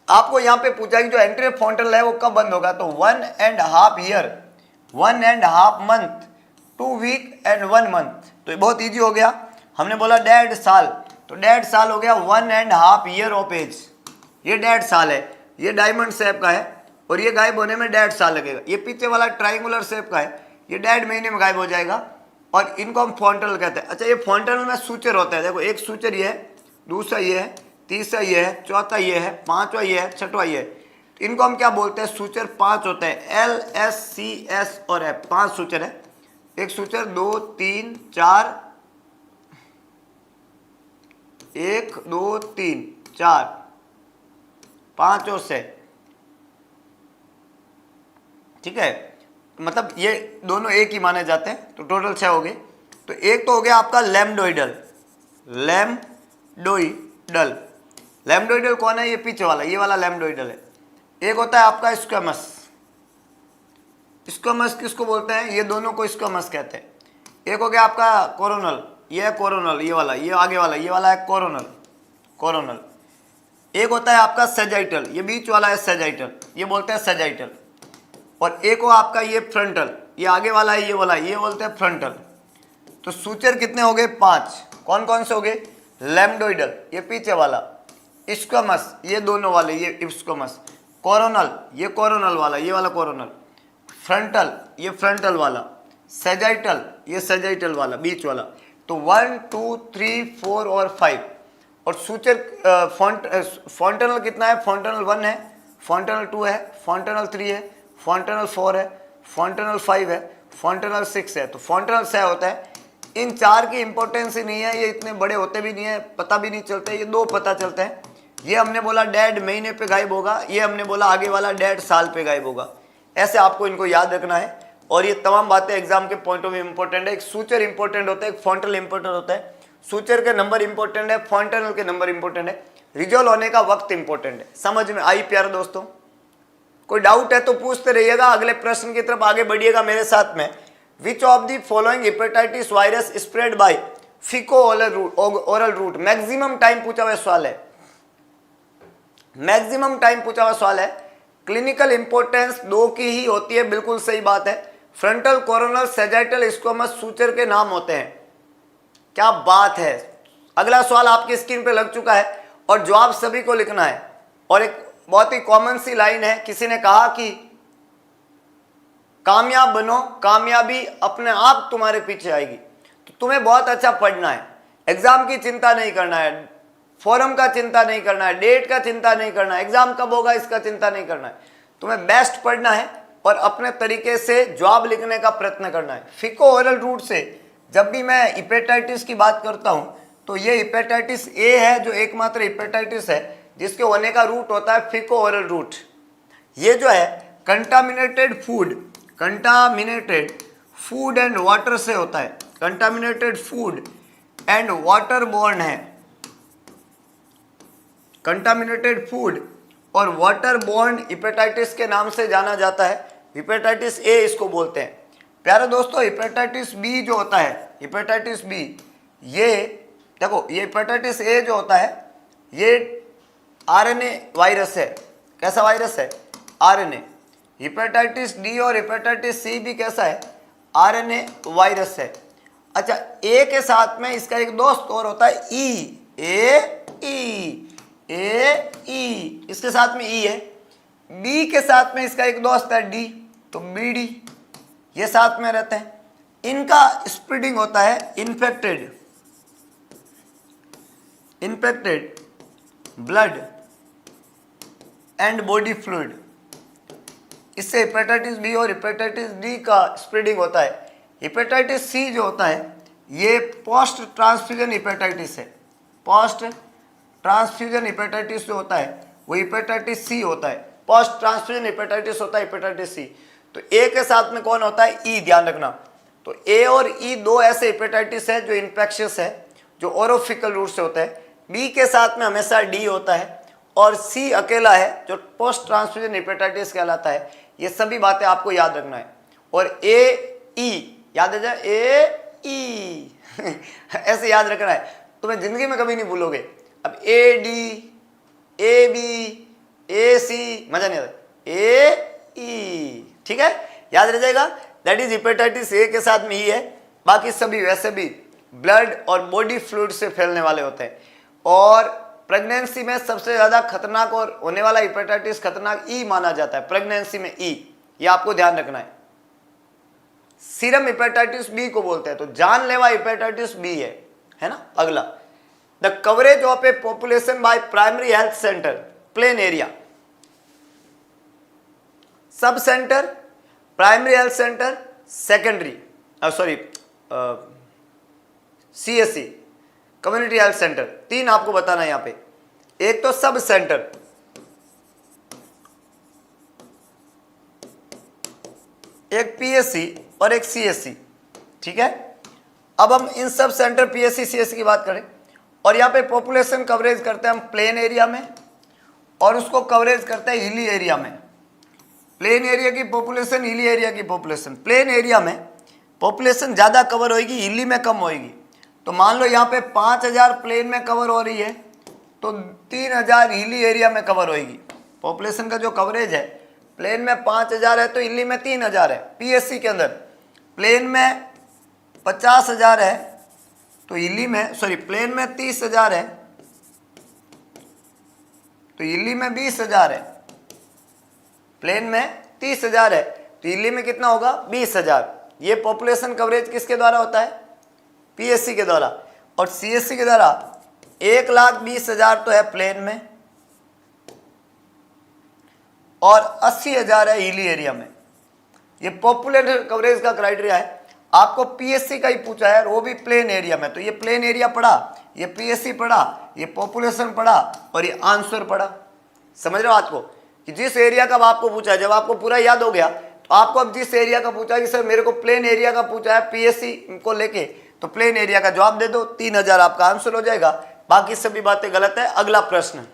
आपको यहाँ पे पूछा कि जो एंटीरियर फॉन्टेनल है वो कब बंद होगा, तो 1.5 year, 1.5 month, 2 week and 1 month. तो ये बहुत ईजी हो गया। हमने बोला 1.5 साल, तो 1.5 साल हो गया 1.5 ईयर ऑफ एज। ये 1.5 साल है, ये डायमंड शेप का है और ये गायब होने में 1.5 साल लगेगा। ये पीछे वाला ट्राइंगुलर शेप का है, ये 1.5 महीने में गायब हो जाएगा और इनको हम फॉन्टनल कहते हैं। अच्छा, ये फॉन्टनल में सूचर होता है, देखो एक सूचर ये है, दूसरा ये है, तीसरा ये है, चौथा ये है, पांचवा ये है, छठवा ये है। इनको हम क्या बोलते हैं? सूचर 5 होते हैं, L, S, C, S और F, 5 सूचर है। एक सूचर 2 3 4, 1 2 3 4 5 और 6, ठीक है, मतलब ये दोनों एक ही माने जाते हैं, तो टोटल 6 हो गए। तो एक तो हो गया आपका लैम्डोइडल। लैम्डोइडल, लैम्डोइडल कौन है? ये पीछे वाला, ये वाला लैम्डोइडल है। एक होता है आपका स्क्वैमस। स्क्वैमस किसको बोलते हैं? ये दोनों को स्क्वैमस कहते हैं। एक हो गया आपका कोरोनल, ये है कोरोनल, ये वाला, ये आगे वाला, ये वाला है कोरोनल, कोरोनल। एक होता है आपका सेजाइटल, ये बीच वाला है सेजाइटल, ये बोलते हैं सेजाइटल। और एक हो आपका ये फ्रंटल, ये आगे वाला है, ये वाला, ये बोलते हैं फ्रंटल। तो सूचर कितने हो गए? 5। कौन कौन से हो गए? लैम्डोइडल, ये पीछे वाला, स्क्वैमस, ये दोनों वाले, ये स्क्वैमस, कोरोनल, ये कोरोनल वाला, ये वाला कोरोनल, फ्रंटल, ये फ्रंटल वाला, सेजाइटल, ये सेजाइटल वाला, बीच वाला। तो 1 2 3 4 और 5। और सूचर फॉन्टनल कितना है? फॉन्टनल 1 है, फॉन्टनल 2 है, फॉन्टनल 3 है, फॉन्टनल 4 है, फॉन्टनल 5 है, फॉन्टनल 6 है। तो फॉन्टनल 6 होता है। इन 4 की इंपॉर्टेंस ही नहीं है, ये इतने बड़े होते भी नहीं है, पता भी नहीं चलते, ये 2 पता चलते हैं। ये हमने बोला 1.5 महीने पे गायब होगा, ये हमने बोला आगे वाला 1.5 साल पे गायब होगा। ऐसे आपको इनको याद रखना है और ये तमाम बातें एग्जाम के पॉइंट ऑफ व्यू इंपॉर्टेंट है। एक सूचर इंपॉर्टेंट होता है, एक फॉन्टनल इंपॉर्टेंट होता है। सूचर के नंबर इंपॉर्टेंट है, फॉन्टनल के नंबर इंपॉर्टेंट है, रिजॉल्व होने का वक्त इंपॉर्टेंट है। समझ में आई प्यारे दोस्तों? कोई डाउट है तो पूछते रहिएगा, अगले प्रश्न की तरफ आगे बढ़िएगा मेरे साथ में। Which of the following hepatitis virus spread by feco oral route? Maximum time पूछा हुआ सवाल है, मैक्सिमम टाइम पूछा हुआ सवाल है। क्लिनिकल इंपॉर्टेंस 2 की ही होती है, बिल्कुल सही बात है। Frontal, coronal, sagittal, squamous suture के नाम होते हैं। क्या बात है! अगला सवाल आपकी स्क्रीन पे लग चुका है और जवाब सभी को लिखना है। और एक बहुत ही कॉमन सी लाइन है, किसी ने कहा कि कामयाब बनो, कामयाबी अपने आप तुम्हारे पीछे आएगी। तो तुम्हें बहुत अच्छा पढ़ना है, एग्जाम की चिंता नहीं करना है, फॉरम का चिंता नहीं करना है, डेट का चिंता नहीं करना है, एग्जाम कब होगा इसका चिंता नहीं करना है। तुम्हें बेस्ट पढ़ना है और अपने तरीके से जवाब लिखने का प्रयत्न करना है। फीको ओरल रूट से जब भी मैं हिपेटाइटिस की बात करता हूं तो ये हिपेटाइटिस ए है, जो एकमात्र हिपेटाइटिस है जिसके होने का रूट होता है फीको ओरल रूट। ये जो है कंटामिनेटेड फूड एंड वाटर से होता है, contaminated food and water borne है। कंटामिनेटेड फूड और वाटर बोर्न हिपेटाइटिस के नाम से जाना जाता है। हिपेटाइटिस ए इसको बोलते हैं। प्यारे दोस्तों, हिपेटाइटिस बी जो होता है, हिपेटाइटिस बी, ये देखो, ये हिपेटाइटिस ए जो होता है ये आरएनए वायरस है। कैसा वायरस है? आरएनए। हिपेटाइटिस डी और हिपेटाइटिस सी भी कैसा है? आरएनए वायरस है। अच्छा, ए के साथ में इसका एक दोस्त और होता है ई, ए, इसके साथ में ई है। बी के साथ में इसका एक दोस्त है डी, तो बी डी, ये साथ में रहते हैं। इनका स्प्रेडिंग होता है infected blood and body fluid. इससे हेपेटाइटिस बी और हेपेटाइटिस डी का स्प्रेडिंग होता है। हेपेटाइटिस सी जो होता है ये पोस्ट ट्रांसफ्यूजन हेपेटाइटिस है। पोस्ट ट्रांसफ्यूजन हेपेटाइटिस जो होता है वो हेपेटाइटिस सी होता है। पोस्ट ट्रांसफ्यूजन हेपेटाइटिस होता है हेपेटाइटिस सी। तो ए के साथ में कौन होता है? ई, ध्यान रखना। तो ए और ई 2 ऐसे हेपेटाइटिस है जो इन्फेक्शियस है, जो ओरोफिकल रूट से होता है। बी के साथ में हमेशा डी होता है और सी अकेला है जो पोस्ट ट्रांसफ्यूजन हेपेटाइटिस कहलाता है। ये सभी बातें आपको याद रखना है। और ए ई याद आ जाए, ए ई ऐसे याद रखना है, तुम्हें जिंदगी में कभी नहीं भूलोगे। अब ए डी, ए बी, ए सी, मजा नहीं आता, ए ई, ठीक है, याद रह जाएगा। दैट इज हेपेटाइटिस ए के साथ में ही है। बाकी सभी वैसे भी ब्लड और बॉडी फ्लूइड से फैलने वाले होते हैं। और प्रेगनेंसी में सबसे ज़्यादा खतरनाक और होने वाला हेपेटाइटिस खतरनाक ई माना जाता है, प्रेगनेंसी में ई, ये आपको ध्यान रखना है। सीरम हेपेटाइटिस बी को बोलते हैं, तो जानलेवा हेपेटाइटिस बी है ना। अगला, the coverage of A population by primary health centre, plain area, sub centre, primary health centre, secondary CSC, community health centre, तीन आपको बताना है यहां पे। एक तो सब सेंटर, एक पीएससी और एक सीएससी, ठीक है। अब हम इन सब सेंटर पीएससी सीएससी की बात करें, और यहां पे पॉपुलेशन कवरेज करते हैं हम प्लेन एरिया में, और उसको कवरेज करते हैं हिली एरिया में। प्लेन एरिया की पॉपुलेशन, हिली एरिया की पॉपुलेशन। प्लेन एरिया में पॉपुलेशन ज़्यादा कवर होगी, हिली में कम होगी। तो मान लो यहाँ पे 5000 प्लेन में कवर हो रही है, तो 3000 हिली एरिया में कवर होगी। पॉपुलेशन का जो कवरेज है, प्लेन में 5000 है तो हिली में 3000 है। पीएससी के अंदर प्लेन में 50000 है तो हिली में, सॉरी, प्लेन में 30000 है तो हिली में 20000 है। प्लेन में 30000 है तो हिली में कितना होगा, 20000। ये पॉपुलेशन कवरेज किसके द्वारा होता है, पीएससी के द्वारा। और सीएससी के द्वारा 1,20,000 तो है प्लेन में, और 80,000 है हिली एरिया में। ये पॉपुलेशन कवरेज का क्राइटेरिया है। आपको पीएससी का ही पूछा है, और वो भी प्लेन एरिया में। तो ये प्लेन एरिया पढ़ा, ये पीएससी पढ़ा, ये पॉपुलेशन पढ़ा, और ये आंसर पढ़ा। समझ रहे हो आज को, कि जिस एरिया का आपको पूछा है, जब आपको पूरा याद हो गया, तो आपको अब जिस एरिया का पूछा है कि सर मेरे को प्लेन एरिया का पूछा है पीएससी को लेके, तो प्लेन एरिया का जवाब दे दो, 3000 आपका आंसर हो जाएगा। बाकी सभी बातें गलत है। अगला प्रश्न,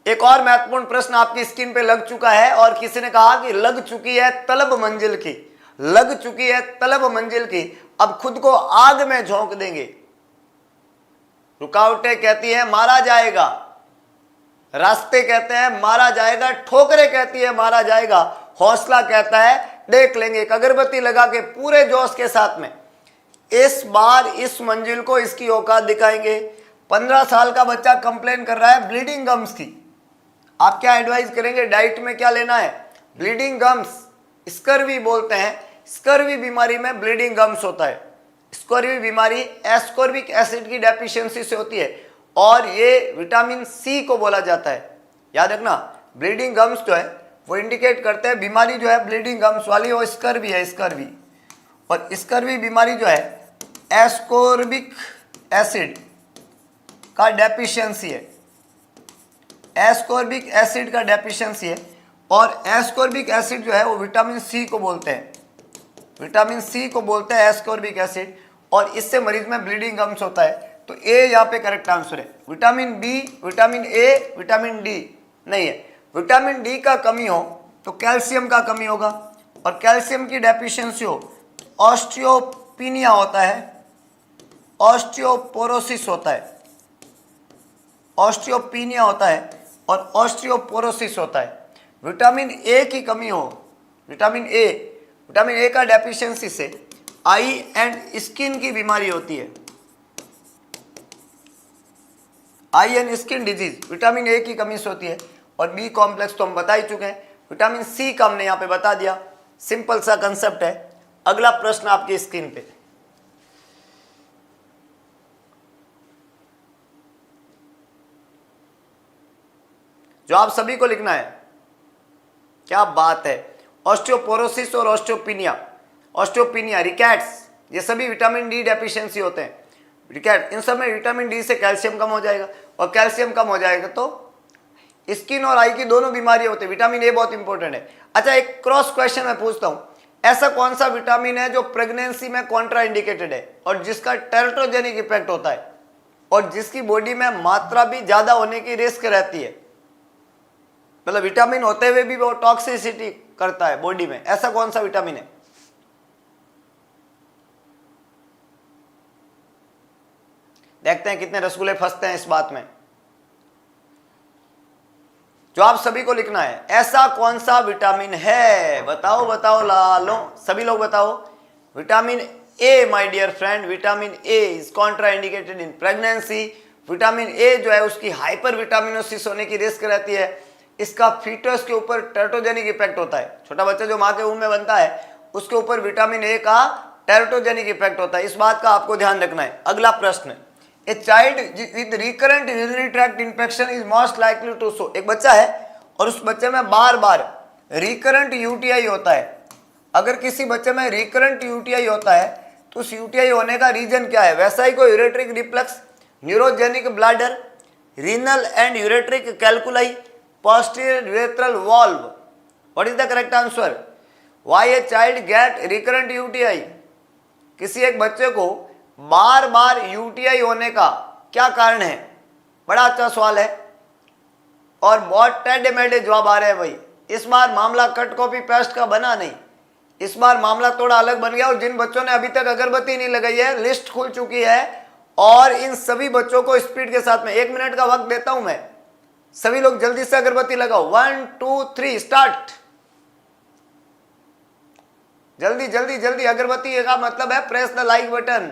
एक और महत्वपूर्ण प्रश्न आपकी स्क्रीन पे लग चुका है, और किसी ने कहा कि लग चुकी है तलब मंजिल की, लग चुकी है तलब मंजिल की, अब खुद को आग में झोंक देंगे। रुकावटें कहती हैं मारा जाएगा, रास्ते कहते हैं मारा जाएगा, ठोकरें कहती है मारा जाएगा, हौसला कहता है देख लेंगे। एक अगरबत्ती लगा के पूरे जोश के साथ में इस बार इस मंजिल को, इसकी औकात दिखाएंगे। 15 साल का बच्चा कंप्लेन कर रहा है ब्लीडिंग गम्स की, आप क्या एडवाइस करेंगे, डाइट में क्या लेना है। ब्लीडिंग गम्स स्कर्वी बोलते हैं, स्कर्वी बीमारी में ब्लीडिंग गम्स होता है। स्कर्वी बीमारी एस्कॉर्बिक एसिड की डेफिशिएंसी से होती है, और ये विटामिन सी को बोला जाता है। याद रखना, ब्लीडिंग गम्स जो है वो इंडिकेट करते हैं बीमारी जो है ब्लीडिंग गम्स वाली, वो स्कर्वी है, स्कर्वी। और स्कर्वी बीमारी जो है एस्कॉर्बिक एसिड का डेफिशिएंसी है, एस्कॉर्बिक एसिड का डेफिशिएंसी है। और एस्कॉर्बिक एसिड जो है वो विटामिन सी को बोलते हैं, विटामिन सी को बोलते हैं एस्कॉर्बिक एसिड, और इससे मरीज में ब्लीडिंग गम्स होता है। तो ए यहाँ पे करेक्ट आंसर है। Vitamin B, vitamin A, vitamin D नहीं है। विटामिन डी का कमी हो तो कैल्शियम का कमी होगा, और कैल्शियम की डेफिशिएंसी हो ऑस्टियोपिनिया होता है, ऑस्टियोपोरोसिस होता है, ऑस्टियोपिनिया होता है, और ऑस्टियोपोरोसिस होता है। विटामिन ए की कमी हो, विटामिन ए का डेफिशिएंसी से आई एंड स्किन की बीमारी होती है, eye and skin disease vitamin A की कमी से होती है। और बी कॉम्प्लेक्स तो हम बता ही चुके हैं। विटामिन सी का हमने यहां पे बता दिया, सिंपल सा कंसेप्ट है। अगला प्रश्न आपकी स्क्रीन पे, जो आप सभी को लिखना है। क्या बात है, ऑस्टियोपोरोसिस और ऑस्टियोपिनिया, रिकेट्स, ये सभी विटामिन डी डेफिशिएंसी होते हैं। रिकेट, इन सब में विटामिन डी से कैल्शियम कम हो जाएगा, और कैल्शियम कम हो जाएगा तो स्किन और आई की दोनों बीमारी होती है। विटामिन ए बहुत इंपॉर्टेंट है। अच्छा, एक क्रॉस क्वेश्चन मैं पूछता हूं, ऐसा कौन सा विटामिन है जो प्रेगनेंसी में कॉन्ट्रा इंडिकेटेड है, और जिसका टेरेट्रोजेनिक इफेक्ट होता है, और जिसकी बॉडी में मात्रा भी ज्यादा होने की रिस्क रहती है, मतलब विटामिन होते हुए भी वो टॉक्सिसिटी करता है बॉडी में। ऐसा कौन सा विटामिन है? देखते हैं कितने रसगुल्ले फंसते हैं इस बात में। जो आप सभी को लिखना है। ऐसा कौन सा विटामिन है, बताओ बताओ लालो, सभी लोग बताओ। Vitamin A my dear friend, vitamin A is contraindicated in pregnancy. Vitamin A जो है उसकी हाइपर विटामिनोसिस होने की रिस्क रहती है। इसका फीटस के ऊपर टेराटोजेनिक इफेक्ट होता है। छोटा बच्चा जो माँ के ऊन में बनता है उसके ऊपर विटामिन ए का टेराटोजेनिक इफेक्ट होता है। इस बात का आपको ध्यान रखना है। अगला प्रश्न, a child with recurrent urinary tract infection is most likely to show. एक बच्चा है और उस बच्चे में बार बार रिकरेंट यूटीआई होता है। अगर किसी बच्चे में रिकरेंट यूटीआई होता है तो उस यूटीआई होने का रीजन क्या है? Vesico ureteric reflux, neurogenic bladder, renal and ureteric calculi, posterior urethral valve. What is the correct answer? Why a child get recurrent UTI? किसी एक बच्चे को बार बार यूटीआई होने का क्या कारण है? बड़ा अच्छा सवाल है और बहुत टेढ़े मेढ़े जवाब आ रहे हैं भाई। इस बार मामला कट कॉपी पेस्ट का बना नहीं, इस बार मामला थोड़ा अलग बन गया। और जिन बच्चों ने अभी तक अगरबत्ती नहीं लगाई है, लिस्ट खुल चुकी है और इन सभी बच्चों को स्पीड के साथ में 1 मिनट का वक्त देता हूं मैं। सभी लोग जल्दी से अगरबत्ती लगाओ। 1 2 3 स्टार्ट। जल्दी जल्दी जल्दी। अगरबत्ती का मतलब है प्रेस द लाइक बटन।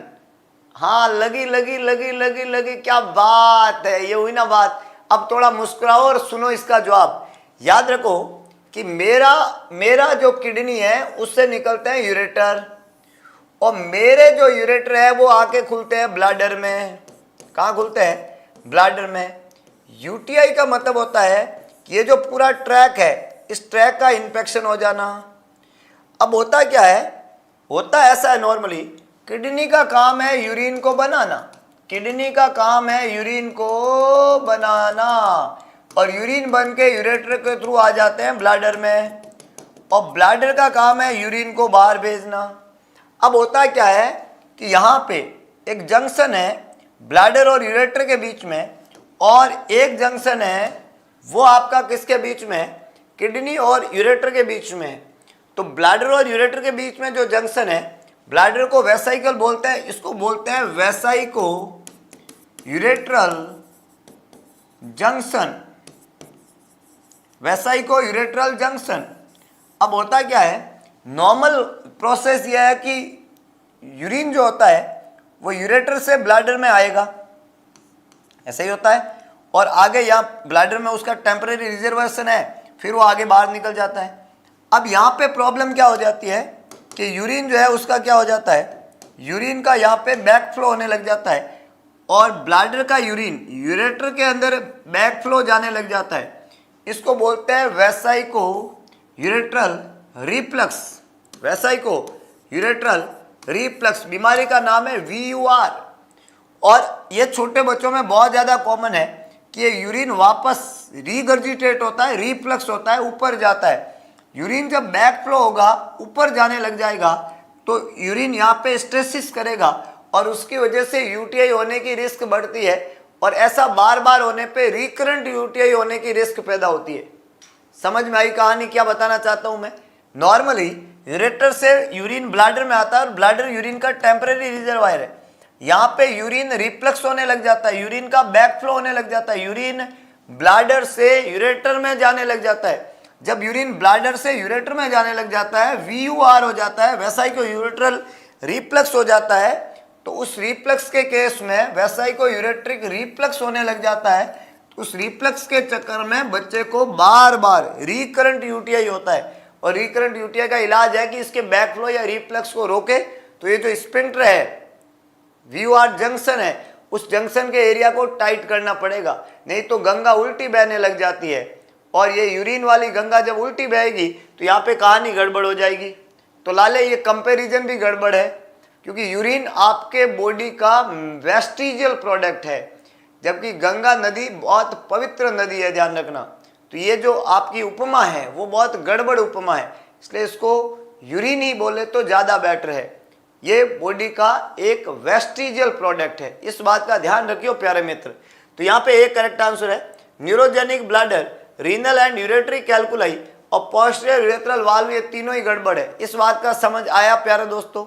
हाँ, लगी लगी लगी लगी लगी, क्या बात है, ये हुई ना बात। अब थोड़ा मुस्कुराओ और सुनो इसका जवाब। याद रखो कि मेरा जो किडनी है उससे निकलते हैं यूरेटर और मेरे जो यूरेटर है वो आके खुलते हैं ब्लैडर में। कहाँ खुलते हैं? ब्लैडर में। यूटीआई का मतलब होता है कि ये जो पूरा ट्रैक है इस ट्रैक का इन्फेक्शन हो जाना। अब होता क्या है? होता ऐसा है नॉर्मली, किडनी का काम है यूरिन को बनाना। किडनी का काम है यूरिन को बनाना और यूरिन बन के यूरेटर के थ्रू आ जाते हैं ब्लैडर में और ब्लैडर का काम है यूरिन को बाहर भेजना। अब होता क्या है कि यहाँ पे एक जंक्शन है ब्लैडर और यूरेटर के बीच में और एक जंक्शन है वो आपका किसके बीच में? किडनी और यूरेटर के बीच में। तो ब्लैडर और यूरेटर के बीच में जो जंक्शन है, ब्लैडर को वेसाइकल बोलते हैं, इसको बोलते हैं vesico ureteral junction. Vesico ureteral junction. अब होता क्या है, नॉर्मल प्रोसेस यह है कि यूरिन जो होता है वो यूरेटर से ब्लैडर में आएगा, ऐसा ही होता है, और आगे यहाँ ब्लैडर में उसका टेम्परेरी रिजर्वेशन है, फिर वो आगे बाहर निकल जाता है। अब यहाँ पे प्रॉब्लम क्या हो जाती है कि यूरिन जो है उसका क्या हो जाता है, यूरिन का यहाँ पे बैक फ्लो होने लग जाता है और ब्लैडर का यूरिन यूरेटर के अंदर बैक फ्लो जाने लग जाता है। इसको बोलते हैं vesico urethral reflux. वेसाइको urethral reflux बीमारी का नाम है VUR। और ये छोटे बच्चों में बहुत ज़्यादा कॉमन है कि ये यूरिन वापस रीगर्जिटेट होता है, रिफ्लक्स होता है, ऊपर जाता है। यूरिन जब बैक फ्लो होगा, ऊपर जाने लग जाएगा तो यूरिन यहाँ पे स्ट्रेसिस करेगा और उसकी वजह से यूटीआई होने की रिस्क बढ़ती है और ऐसा बार बार होने पे रिकरेंट यूटीआई होने की रिस्क पैदा होती है। समझ में आई कहानी? क्या बताना चाहता हूं मैं? नॉर्मली यूरेटर से यूरिन ब्लैडर में आता है और ब्लैडर यूरिन का टेम्परेरी रिजर्वायर है। यहाँ पे यूरिन रिफ्लक्स होने लग जाता है, यूरिन का बैक फ्लो होने लग जाता है, यूरिन ब्लैडर से यूरेटर में जाने लग जाता है। जब यूरिन ब्लैडर से यूरेटर में जाने लग जाता है, VUR हो जाता है, वेसाइको यूरेट्रल रिफ्लक्स हो जाता है, तो उस रिफ्लक्स के केस में वेसाइको यूरेट्रिक रिफ्लक्स होने लग जाता है। तो उस रिफ्लक्स के चक्कर में बच्चे को बार बार रिकरेंट यूटीआई होता है और रिकरेंट यूटीआई का इलाज है कि इसके बैक फ्लो या रिफ्लक्स को रोके। तो ये जो स्पिंटर है, VUR जंक्शन है, उस जंक्शन के एरिया को टाइट करना पड़ेगा, नहीं तो गंगा उल्टी बहने लग जाती है और ये यूरिन वाली गंगा जब उल्टी बहेगी तो यहाँ पे कहानी गड़बड़ हो जाएगी। तो लाले ये कंपैरिजन भी गड़बड़ है क्योंकि यूरिन आपके बॉडी का वेस्टिजियल प्रोडक्ट है जबकि गंगा नदी बहुत पवित्र नदी है, ध्यान रखना। तो ये जो आपकी उपमा है वो बहुत गड़बड़ उपमा है, इसलिए इसको यूरिन ही बोले तो ज़्यादा बेटर है। ये बॉडी का एक वेस्टिजियल प्रोडक्ट है, इस बात का ध्यान रखियो प्यारे मित्र। तो यहाँ पे एक करेक्ट आंसर है neurogenic bladder, renal and ureteric calculi और पोस्टीरियर यूरेथ्रल वाल्व, ये तीनों ही गड़बड़ है। इस बात का समझ आया प्यारे दोस्तों?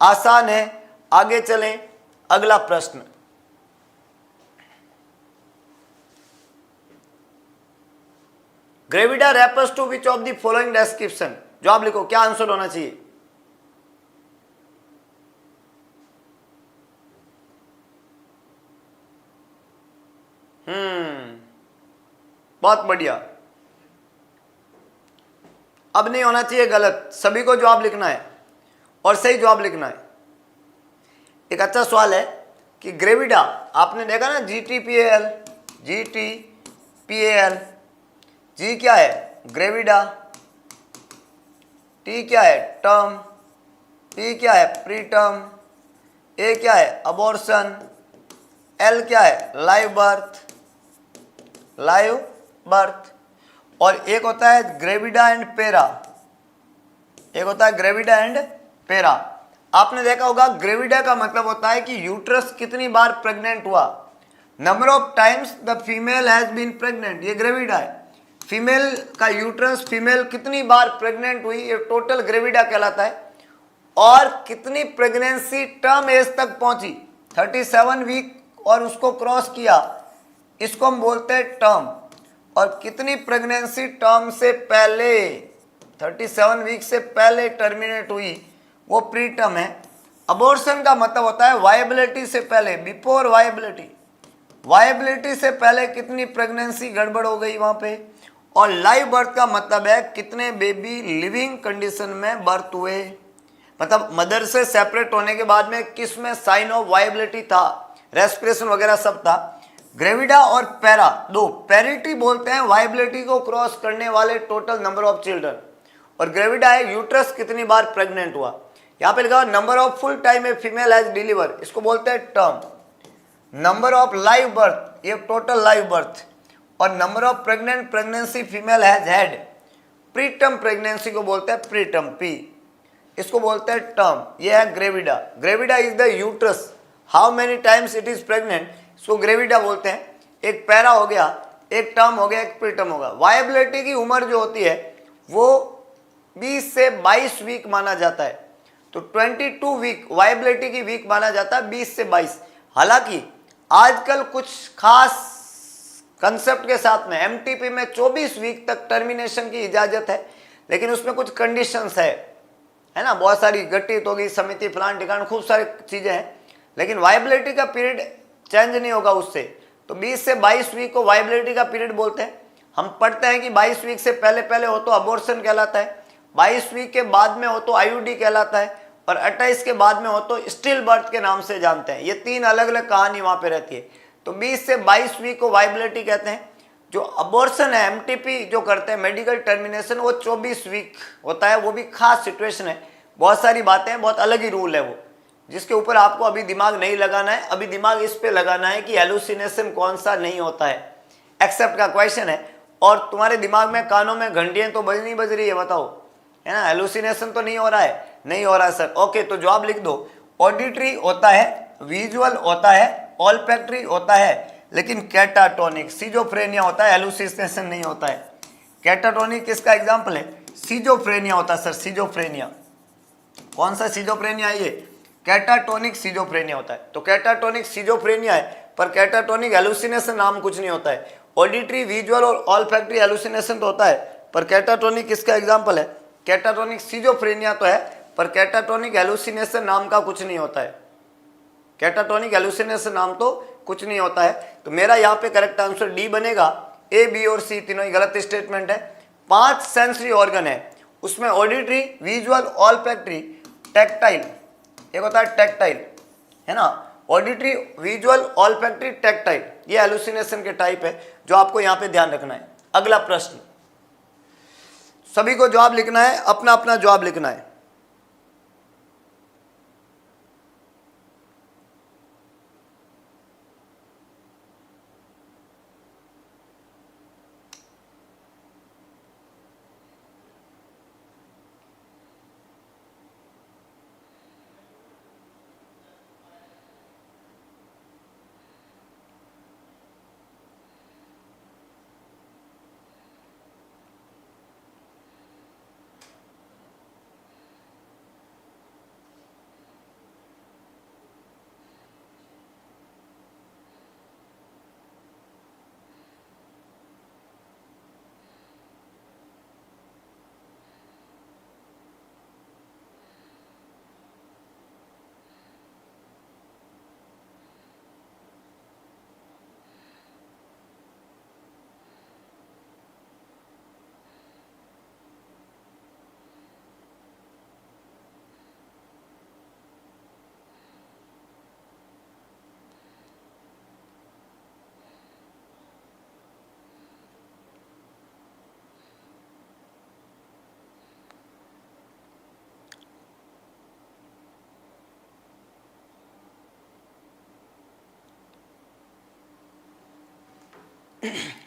आसान है। आगे चलें, अगला प्रश्न। Gravida refers to which of the following description, जवाब लिखो, क्या आंसर होना चाहिए? बहुत बढ़िया। अब नहीं होना चाहिए गलत, सभी को जवाब लिखना है और सही जवाब लिखना है। एक अच्छा सवाल है कि ग्रेविडा, आपने देखा ना GTPAL, GTPAL, जी क्या है? ग्रेविडा, टी क्या है? टर्म, पी क्या है? प्रीटर्म, ए क्या है? अबॉर्शन, एल क्या है? Live birth, live birth. और एक होता है ग्रेविडा एंड पेरा, एक होता है ग्रेविडा एंड पेरा। आपने देखा होगा ग्रेविडा का मतलब होता है कि यूट्रस कितनी बार प्रेग्नेंट हुआ, number of times the female has been pregnant, ये ग्रेविडा है। फीमेल का यूट्रस, फीमेल कितनी बार प्रेग्नेंट हुई, ये टोटल ग्रेविडा कहलाता है। और कितनी प्रेगनेंसी टर्म एज तक पहुंची, 37 वीक और उसको क्रॉस किया, इसको हम बोलते हैं टर्म। और कितनी प्रेगनेंसी टर्म से पहले, 37 वीक से पहले टर्मिनेट हुई, वो प्री टर्म है। अबॉर्शन का मतलब होता है वायबिलिटी से पहले, बिफोर वायबिलिटी, वायबिलिटी से पहले कितनी प्रेगनेंसी गड़बड़ हो गई वहां पे। और लाइव बर्थ का मतलब है कितने बेबी लिविंग कंडीशन में बर्थ हुए, मतलब मदर से सेपरेट होने के बाद में किस में साइन ऑफ वायबिलिटी था, रेस्पिरेशन वगैरह सब था। ग्रेविडा और पैरा, दो, पैरिटी बोलते हैं वायबिलिटी को क्रॉस करने वाले टोटल नंबर ऑफ चिल्ड्रन, और ग्रेविडा है यूट्रस कितनी बार प्रेग्नेंट हुआ। यहां पे लिखा number of full time a female has deliver, इसको बोलते हैं term. Number of live birth, ये टोटल लाइव बर्थ। और number of pregnancy female has had, preterm pregnancy को बोलते हैं प्रीटर्म, पी, इसको बोलते हैं टर्म। ये है gravida. Gravida is the uterus, how many times it is pregnant, इसको ग्रेविडा बोलते हैं। एक पैरा हो गया, एक टर्म हो गया, एक प्रीटर्म होगा। वायबिलिटी की उम्र जो होती है वो 20 से 22 वीक माना जाता है, तो 22 वीक वायबिलिटी की वीक माना जाता है, 20 से 22। हालांकि आजकल कुछ खास कंसेप्ट के साथ में एमटीपी में 24 वीक तक टर्मिनेशन की इजाजत है, लेकिन उसमें कुछ कंडीशंस है ना, बहुत सारी गठित होगी समिति, फलान ठिकान, खूब सारी चीजें हैं, लेकिन वायबिलिटी का पीरियड चेंज नहीं होगा उससे। तो 20 से 22 वीक को वायबिलिटी का पीरियड बोलते हैं। हम पढ़ते हैं कि 22 वीक से पहले पहले हो तो अबॉर्शन कहलाता है, 22 वीक के बाद में हो तो आईयूडी कहलाता है, और 28 के बाद में हो तो स्टिल बर्थ के नाम से जानते हैं। ये तीन अलग अलग कहानी वहां पे रहती है। तो 20 से 22 वीक को वायबिलिटी कहते हैं। जो अबॉर्शन है, एमटीपी जो करते हैं, मेडिकल टर्मिनेशन, वो 24 वीक होता है। वो भी खास सिचुएशन है, बहुत सारी बातें हैं, बहुत अलग ही रूल है वो, जिसके ऊपर आपको अभी दिमाग नहीं लगाना है। अभी दिमाग इस पे लगाना है कि एलुसिनेशन कौन सा नहीं होता है, एक्सेप्ट का क्वेश्चन है। और तुम्हारे दिमाग में, कानों में घंटियां तो बज नहीं बज रही है, बताओ, है ना, एलुसिनेशन तो नहीं हो रहा है? नहीं हो रहा है सर, ओके, तो जवाब लिख दो। ऑडिटरी होता है, विजुअल होता है, ऑल्फैक्टरी होता है, लेकिन कैटाटोनिक, सिजोफ्रेनिया होता है, एलुसिनेशन नहीं होता है। कैटाटोनिक किसका एग्जाम्पल है? सिजोफ्रेनिया होता है सर, सिजोफ्रेनिया। कौन सा सिजोफ्रेनिया है ये? कैटाटोनिक सिजोफ्रेनिया होता है। तो कैटाटोनिक सिजोफ्रेनिया है, पर कैटाटोनिक एलुसिनेशन नाम कुछ नहीं होता है। ऑडिटरी, विजुअल और ऑल्फैक्टरी एलुसिनेशन तो होता है, पर कैटाटोनिक किसका एग्जाम्पल है? कैटाटोनिक सिजोफ्रेनिया तो है, पर कैटाटोनिक एलुसिनेशन नाम का कुछ नहीं होता है। कैटाटोनिक एलुसिनेशन नाम तो कुछ नहीं होता है। तो मेरा यहाँ पे करेक्ट आंसर डी बनेगा। ए, बी और सी तीनों ही गलत स्टेटमेंट है। 5 सेंसरी ऑर्गन है, उसमें ऑडिटरी, विजुअल, ऑल्फैक्टरी, टैक्टाइल, एक होता है टैक्टाइल, है ना, ऑडिटरी, विजुअल, ऑल्फैक्टरी, टैक्टाइल, ये एलुसिनेशन के टाइप है जो आपको यहाँ पे ध्यान रखना है। अगला प्रश्न, सभी को जवाब लिखना है, अपना अपना जवाब लिखना है।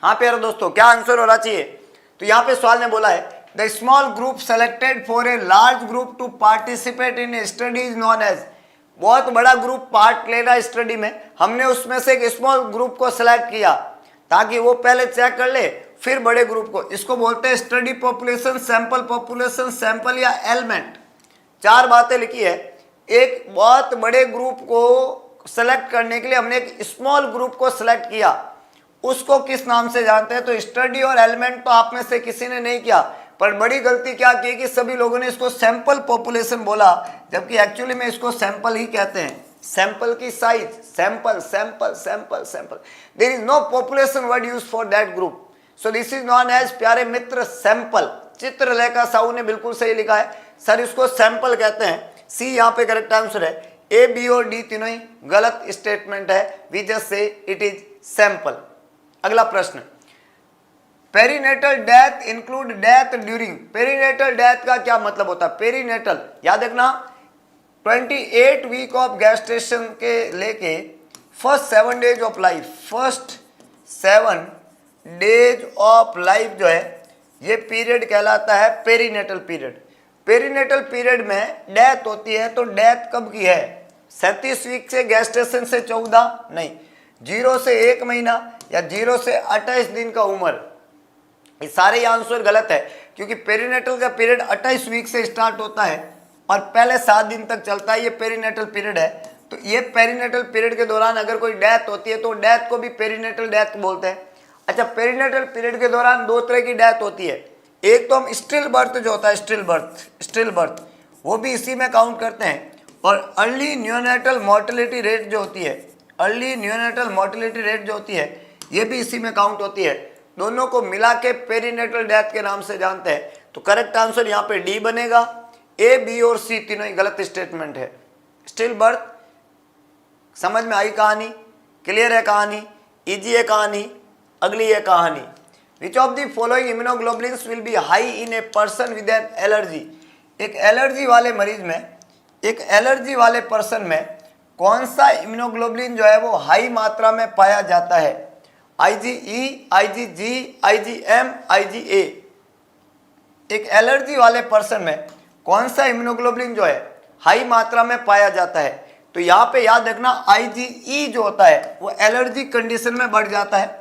हाँ प्यारे दोस्तों, क्या आंसर होना चाहिए? तो यहाँ पे सवाल ने बोला है the small group selected for a large group to participate in a study is known as. बहुत बड़ा ग्रुप पार्ट लेना स्टडी में, हमने उसमें से एक स्मॉल ग्रुप को सिलेक्ट किया ताकि वो पहले चेक कर ले फिर बड़े ग्रुप को, इसको बोलते हैं स्टडी पॉपुलेशन, सैंपल या एलिमेंट। चार बातें लिखी है। एक बहुत बड़े ग्रुप को सेलेक्ट करने के लिए हमने एक स्मॉल ग्रुप को सिलेक्ट किया, उसको किस नाम से जानते हैं? तो स्टडी और एलिमेंट तो आप में से किसी ने नहीं किया, पर बड़ी गलती क्या की कि सभी लोगों ने इसको सैंपल पॉपुलेशन बोला, जबकि एक्चुअली में इसको सैंपल ही कहते हैं। सैंपल की size, sample. There is no population word use for that group, so this is known as प्यारे मित्र सैंपल। चित्रलेखा साहू ने बिल्कुल सही लिखा है, सर इसको सैंपल कहते हैं। सी यहाँ पे करेक्ट आंसर है। ए, बी और डी तीनों ही गलत स्टेटमेंट है। We just say it is sample. अगला प्रश्न, perinatal death include death during. Perinatal death का क्या मतलब होता है? पेरीनेटल याद रखना, 28 वीक ऑफ गेस्टेशन के लेके first 7 days of life, first 7 days of life जो है ये पीरियड कहलाता है पेरीनेटल पीरियड। पेरीनेटल पीरियड में डेथ होती है, तो डेथ कब की है? 37 वीक से, गेस्टेशन से 14 नहीं, 0 से 1 महीना या 0 से 28 दिन का उम्र। ये सारे आंसर गलत है, क्योंकि पेरीनेटल का पीरियड 28 वीक से स्टार्ट होता है और पहले 7 दिन तक चलता है। ये पेरीनेटल पीरियड है। तो ये पेरीनेटल पीरियड के दौरान अगर कोई डेथ होती है तो डेथ को भी पेरीनेटल डेथ बोलते हैं। अच्छा, पेरीनेटल पीरियड के दौरान 2 तरह की डेथ होती है। एक तो हम स्टिल बर्थ जो होता है, स्टिल बर्थ वो भी इसी में काउंट करते हैं, और अर्ली न्यूनेटल मोर्टेलिटी रेट जो होती है, अर्ली न्यूनेटल मोर्टेलिटी रेट जो होती है ये भी इसी में काउंट होती है। दोनों को मिला के पेरीनेटल डेथ के नाम से जानते हैं। तो करेक्ट आंसर यहाँ पे डी बनेगा। ए, बी और सी तीनों ही गलत स्टेटमेंट है। स्टिल बर्थ समझ में आई कहानी? क्लियर है कहानी? इजी है कहानी? अगली है कहानी, which of the following immunoglobulins will be high in a person with an allergy. एक एलर्जी वाले मरीज में, एक एलर्जी वाले पर्सन में कौन सा इम्यूनोग्लोबुलिन जो है वो हाई मात्रा में पाया जाता है? IgE, IgG, IgM, IgA। एक एलर्जी वाले पर्सन में कौन सा इम्यूनोग्लोबुलिन जो है हाई मात्रा में पाया जाता है? तो यहाँ पे याद रखना IgE जो होता है वो एलर्जी कंडीशन में बढ़ जाता है।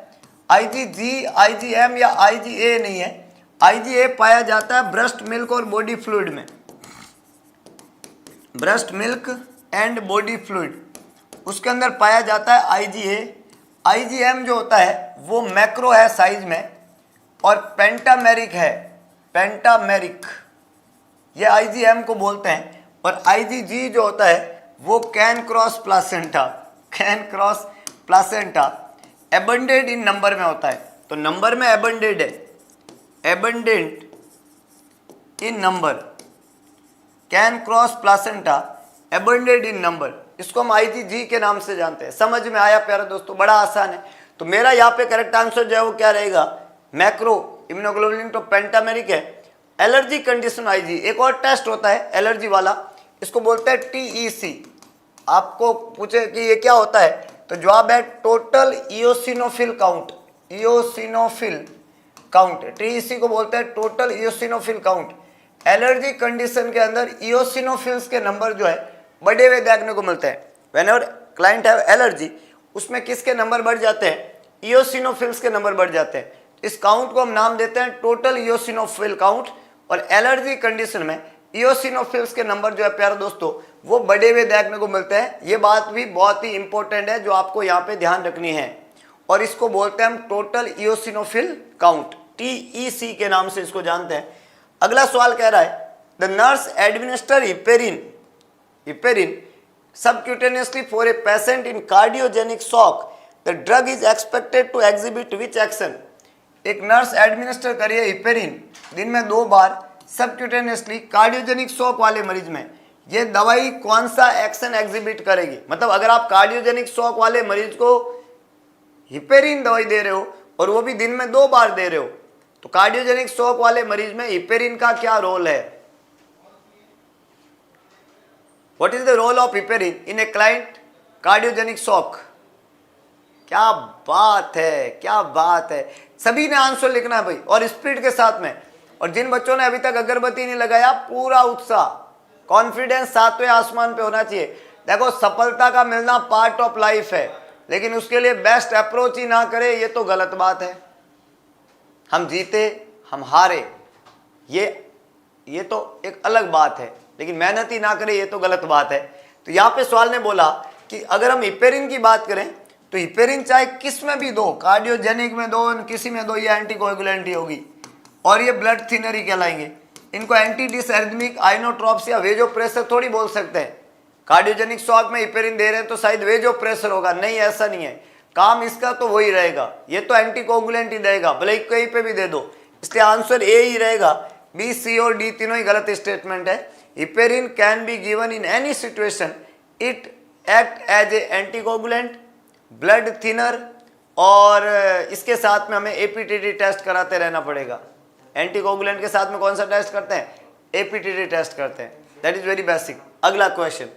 IgG, IgM या IgA नहीं है। IgA पाया जाता है ब्रेस्ट मिल्क और बॉडी फ्लूइड में, breast milk and body fluid, उसके अंदर पाया जाता है IgA। IgM जो होता है वो मैक्रो है साइज में और पेंटामेरिक है, पेंटामेरिक, ये IgM को बोलते हैं। और IgG जो होता है वो can cross placenta, can cross placenta, abundant in number में होता है। तो नंबर में एबंडेंट है, abundant in number, can cross placenta, abundant in number, इसको हम IgG के नाम से जानते हैं। समझ में आया प्यारे दोस्तों? बड़ा आसान है। तो मेरा यहाँ पे करेक्ट आंसर जो है वो क्या रहेगा? मैक्रो इम्यूनोग्लोबुलिन तो पेंटामेरिक है। एलर्जी कंडीशन IG, एक और टेस्ट होता है एलर्जी वाला, इसको बोलते हैं TEC। आपको पूछे कि ये क्या होता है, तो जवाब है total eosinophil count, eosinophil count. TEC को बोलते हैं total eosinophil count. Allergy condition के अंदर इओसिनोफिल्स के नंबर जो है बढ़े हुए देखने को मिलते हैं। व्हेनेवर क्लाइंट हैव एलर्जी, उसमें किसके नंबर बढ़ जाते हैं? इओसिनोफिल्स के नंबर बढ़ जाते हैं। इस काउंट को हम नाम देते हैं टोटल इओसिनोफिल काउंट। और एलर्जी कंडीशन में इओसिनोफिल्स के नंबर जो है प्यारे दोस्तों वो बढ़े हुए देखने को मिलते हैं। ये बात भी बहुत ही इंपॉर्टेंट है जो आपको यहाँ पे ध्यान रखनी है, और इसको बोलते हैं हम टोटल इओसिनोफिल काउंट, TEC के नाम से इसको जानते हैं। अगला सवाल कह रहा है the nurse administer heparin, heparin subcutaneously for a patient in cardiogenic shock, the drug is expected to exhibit which action? एक नर्स एडमिनिस्टर करिए हिपेरिन दिन में 2 बार सबक्यूटेनियसली कार्डियोजेनिक शॉक वाले मरीज में, ये दवाई कौन सा एक्शन एग्जिबिट करेगी? मतलब अगर आप कार्डियोजेनिक शॉक वाले मरीज को हिपेरिन दवाई दे रहे हो और वो भी दिन में 2 बार दे रहे हो, तो कार्डियोजेनिक शॉक वाले मरीज में हिपेरिन का क्या रोल है? What is the role of heparin in a client cardiogenic shock? क्या बात है, क्या बात है। सभी ने आंसर लिखना है भाई, और स्पीड के साथ में। और जिन बच्चों ने अभी तक अगरबत्ती नहीं लगाया, पूरा उत्साह, कॉन्फिडेंस सातवें आसमान पे होना चाहिए। देखो, सफलता का मिलना पार्ट ऑफ लाइफ है, लेकिन उसके लिए बेस्ट अप्रोच ही ना करे, ये तो गलत बात है। हम जीते, हम हारे, ये तो एक अलग बात है, लेकिन मेहनत ही ना करे, ये तो गलत बात है। तो यहाँ पे सवाल ने बोला कि अगर हम हिपेरिन की बात करें तो हिपेरिन चाहे किस में भी दो, कार्डियोजेनिक में दो, किसी में दो, ये एंटीकोएगुलेंट ही होगी और ये ब्लड थिनर ही कहलाएंगे। इनको एंटी डिसएरिथमिक, आइनोट्रॉप्स या वेजो प्रेशर थोड़ी बोल सकते हैं। कार्डियोजेनिक शॉक में हिपेरिन दे रहे हैं तो शायद वेजो प्रेशर होगा, नहीं, ऐसा नहीं है। काम इसका तो वही रहेगा, ये तो एंटीकोएगुलेंट ही देगा, भले ही कहीं पे भी दे दो। इसलिए आंसर ए ही रहेगा। बी, सी और डी तीनों ही गलत स्टेटमेंट है। Heparin can be given in any situation, it act as a anticoagulant, blood thinner, और इसके साथ में हमें एपीटीटी टेस्ट कराते रहना पड़ेगा। एंटीकोएगुलेंट के साथ में कौन सा टेस्ट करते हैं? एपीटीटी टेस्ट करते हैं। That is very basic. अगला question,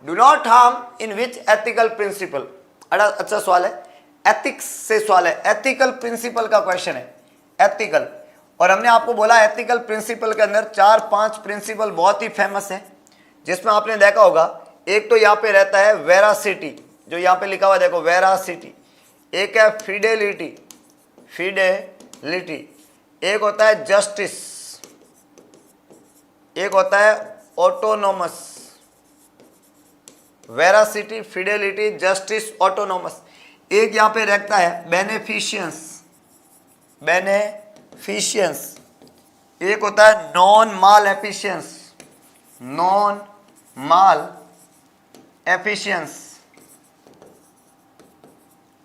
do not harm in which ethical principle. अच्छा सवाल है, एथिक्स से सवाल है, एथिकल प्रिंसिपल का क्वेश्चन है, एथिकल। और हमने आपको बोला एथिकल प्रिंसिपल के अंदर 4-5 प्रिंसिपल बहुत ही फेमस है, जिसमें आपने देखा होगा, एक तो यहाँ पे रहता है वेरासिटी, जो यहाँ पे लिखा हुआ देखो, वेरासिटी। एक है फिडेलिटी, फिडेलिटी। एक होता है जस्टिस, एक होता है autonomous. Veracity, Fidelity, justice, autonomous. एक यहां पे रखता है बेनेफिशियंस, बेनेफिशियंस। एक होता है नॉन माल एफिशियंस, नॉन माल एफिशियंस,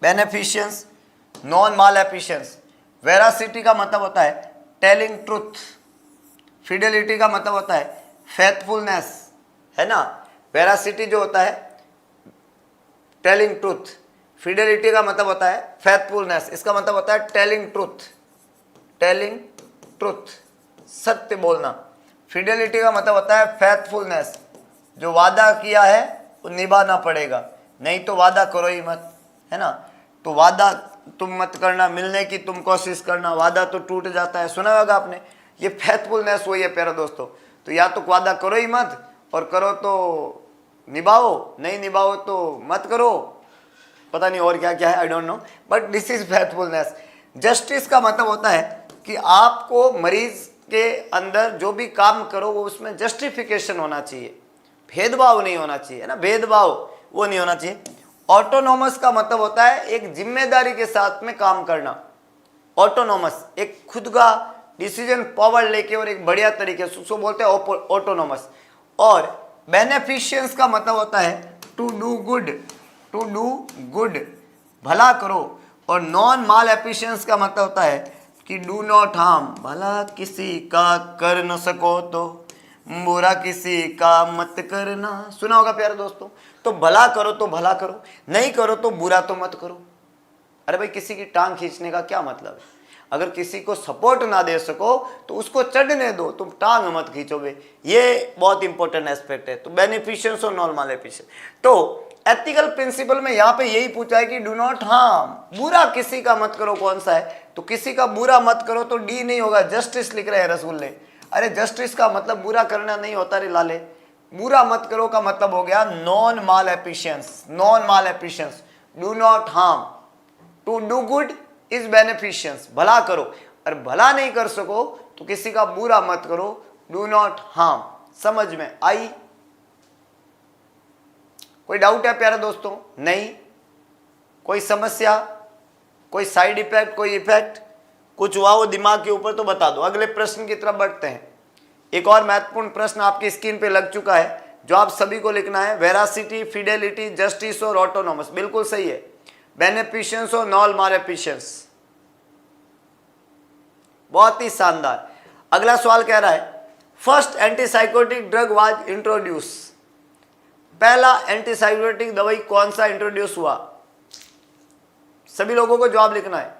बेनेफिशियंस, नॉन माल एफिशियंस। वेरासिटी का मतलब होता है टेलिंग ट्रूथ, फिडेलिटी का मतलब होता है फेथफुलनेस, है ना। वेरासिटी जो होता है टेलिंग ट्रूथ, फिडेलिटी का मतलब होता है फेथफुलनेस, इसका मतलब होता है टेलिंग ट्रूथ, टेलिंग ट्रूथ, सत्य बोलना। फिडेलिटी का मतलब होता है फेथफुलनेस, जो वादा किया है वो निभाना पड़ेगा, नहीं तो वादा करो ही मत, है ना। तो वादा तुम मत करना, मिलने की तुम कोशिश करना, वादा तो टूट जाता है, सुना होगा आपने। ये फेथफुलनेस वही है प्यारे दोस्तों। तो या तो वादा करो ही मत, और करो तो निभाओ, नहीं निभाओ तो मत करो, पता नहीं और क्या क्या है, I don't know, but this is faithfulness. Justice का मतलब होता है कि आपको मरीज के अंदर जो भी काम करो वो उसमें जस्टिफिकेशन होना चाहिए, भेदभाव नहीं होना चाहिए, है ना, भेदभाव वो नहीं होना चाहिए। ऑटोनोमस का मतलब होता है एक जिम्मेदारी के साथ में काम करना। ऑटोनोमस एक खुद का डिसीजन पावर लेके और एक बढ़िया तरीके से, उसको बोलते हैं ऑटोनोमस। और बेनेफिशियंस का मतलब होता है to do good, to do good, भला करो। और नॉन माल एफिशिएंस का मतलब होता है कि डू नॉट हार्म, भला किसी का कर न सको तो बुरा किसी का मत करना, सुना होगा प्यारे दोस्तों। तो भला करो तो भला करो, नहीं करो तो बुरा तो मत करो। अरे भाई, किसी की टांग खींचने का क्या मतलब है? अगर किसी को सपोर्ट ना दे सको तो उसको चढ़ने दो, तुम टांग मत खींचोगे। ये बहुत इंपॉर्टेंट एस्पेक्ट है। तो बेनिफिशियंस और नॉन मालेफिशिएंस। तो एथिकल प्रिंसिपल में यहाँ पे यही पूछा है कि डू नॉट हार्म, बुरा किसी का मत करो। कौन सा है? तो किसी का बुरा मत करो तो डी नहीं होगा, जस्टिस लिख रहे हैं रसूल ने। अरे जस्टिस का मतलब बुरा करना नहीं होता रे लाले। बुरा मत करो का मतलब हो गया non maleficence, non maleficence, do not harm. To do good is beneficence, भला करो। और भला नहीं कर सको तो किसी का बुरा मत करो, डू नॉट हार्म। समझ में आई? कोई डाउट है प्यारे दोस्तों? नहीं? कोई समस्या, कोई साइड इफेक्ट, कोई इफेक्ट, कुछ हुआ वो दिमाग के ऊपर तो बता दो। अगले प्रश्न की तरफ बढ़ते हैं। एक और महत्वपूर्ण प्रश्न आपकी स्क्रीन पे लग चुका है जो आप सभी को लिखना है। वेरासिटी, फिडेलिटी, जस्टिस और ऑटोनोमस, बिल्कुल सही है। बेनिफिशियंस और नॉन मालेफिशिएंस, बहुत ही शानदार। अगला सवाल कह रहा है first antipsychotic drug was introduce. पहला एंटीसाइकोटिक दवाई कौन सा इंट्रोड्यूस हुआ? सभी लोगों को जवाब लिखना है,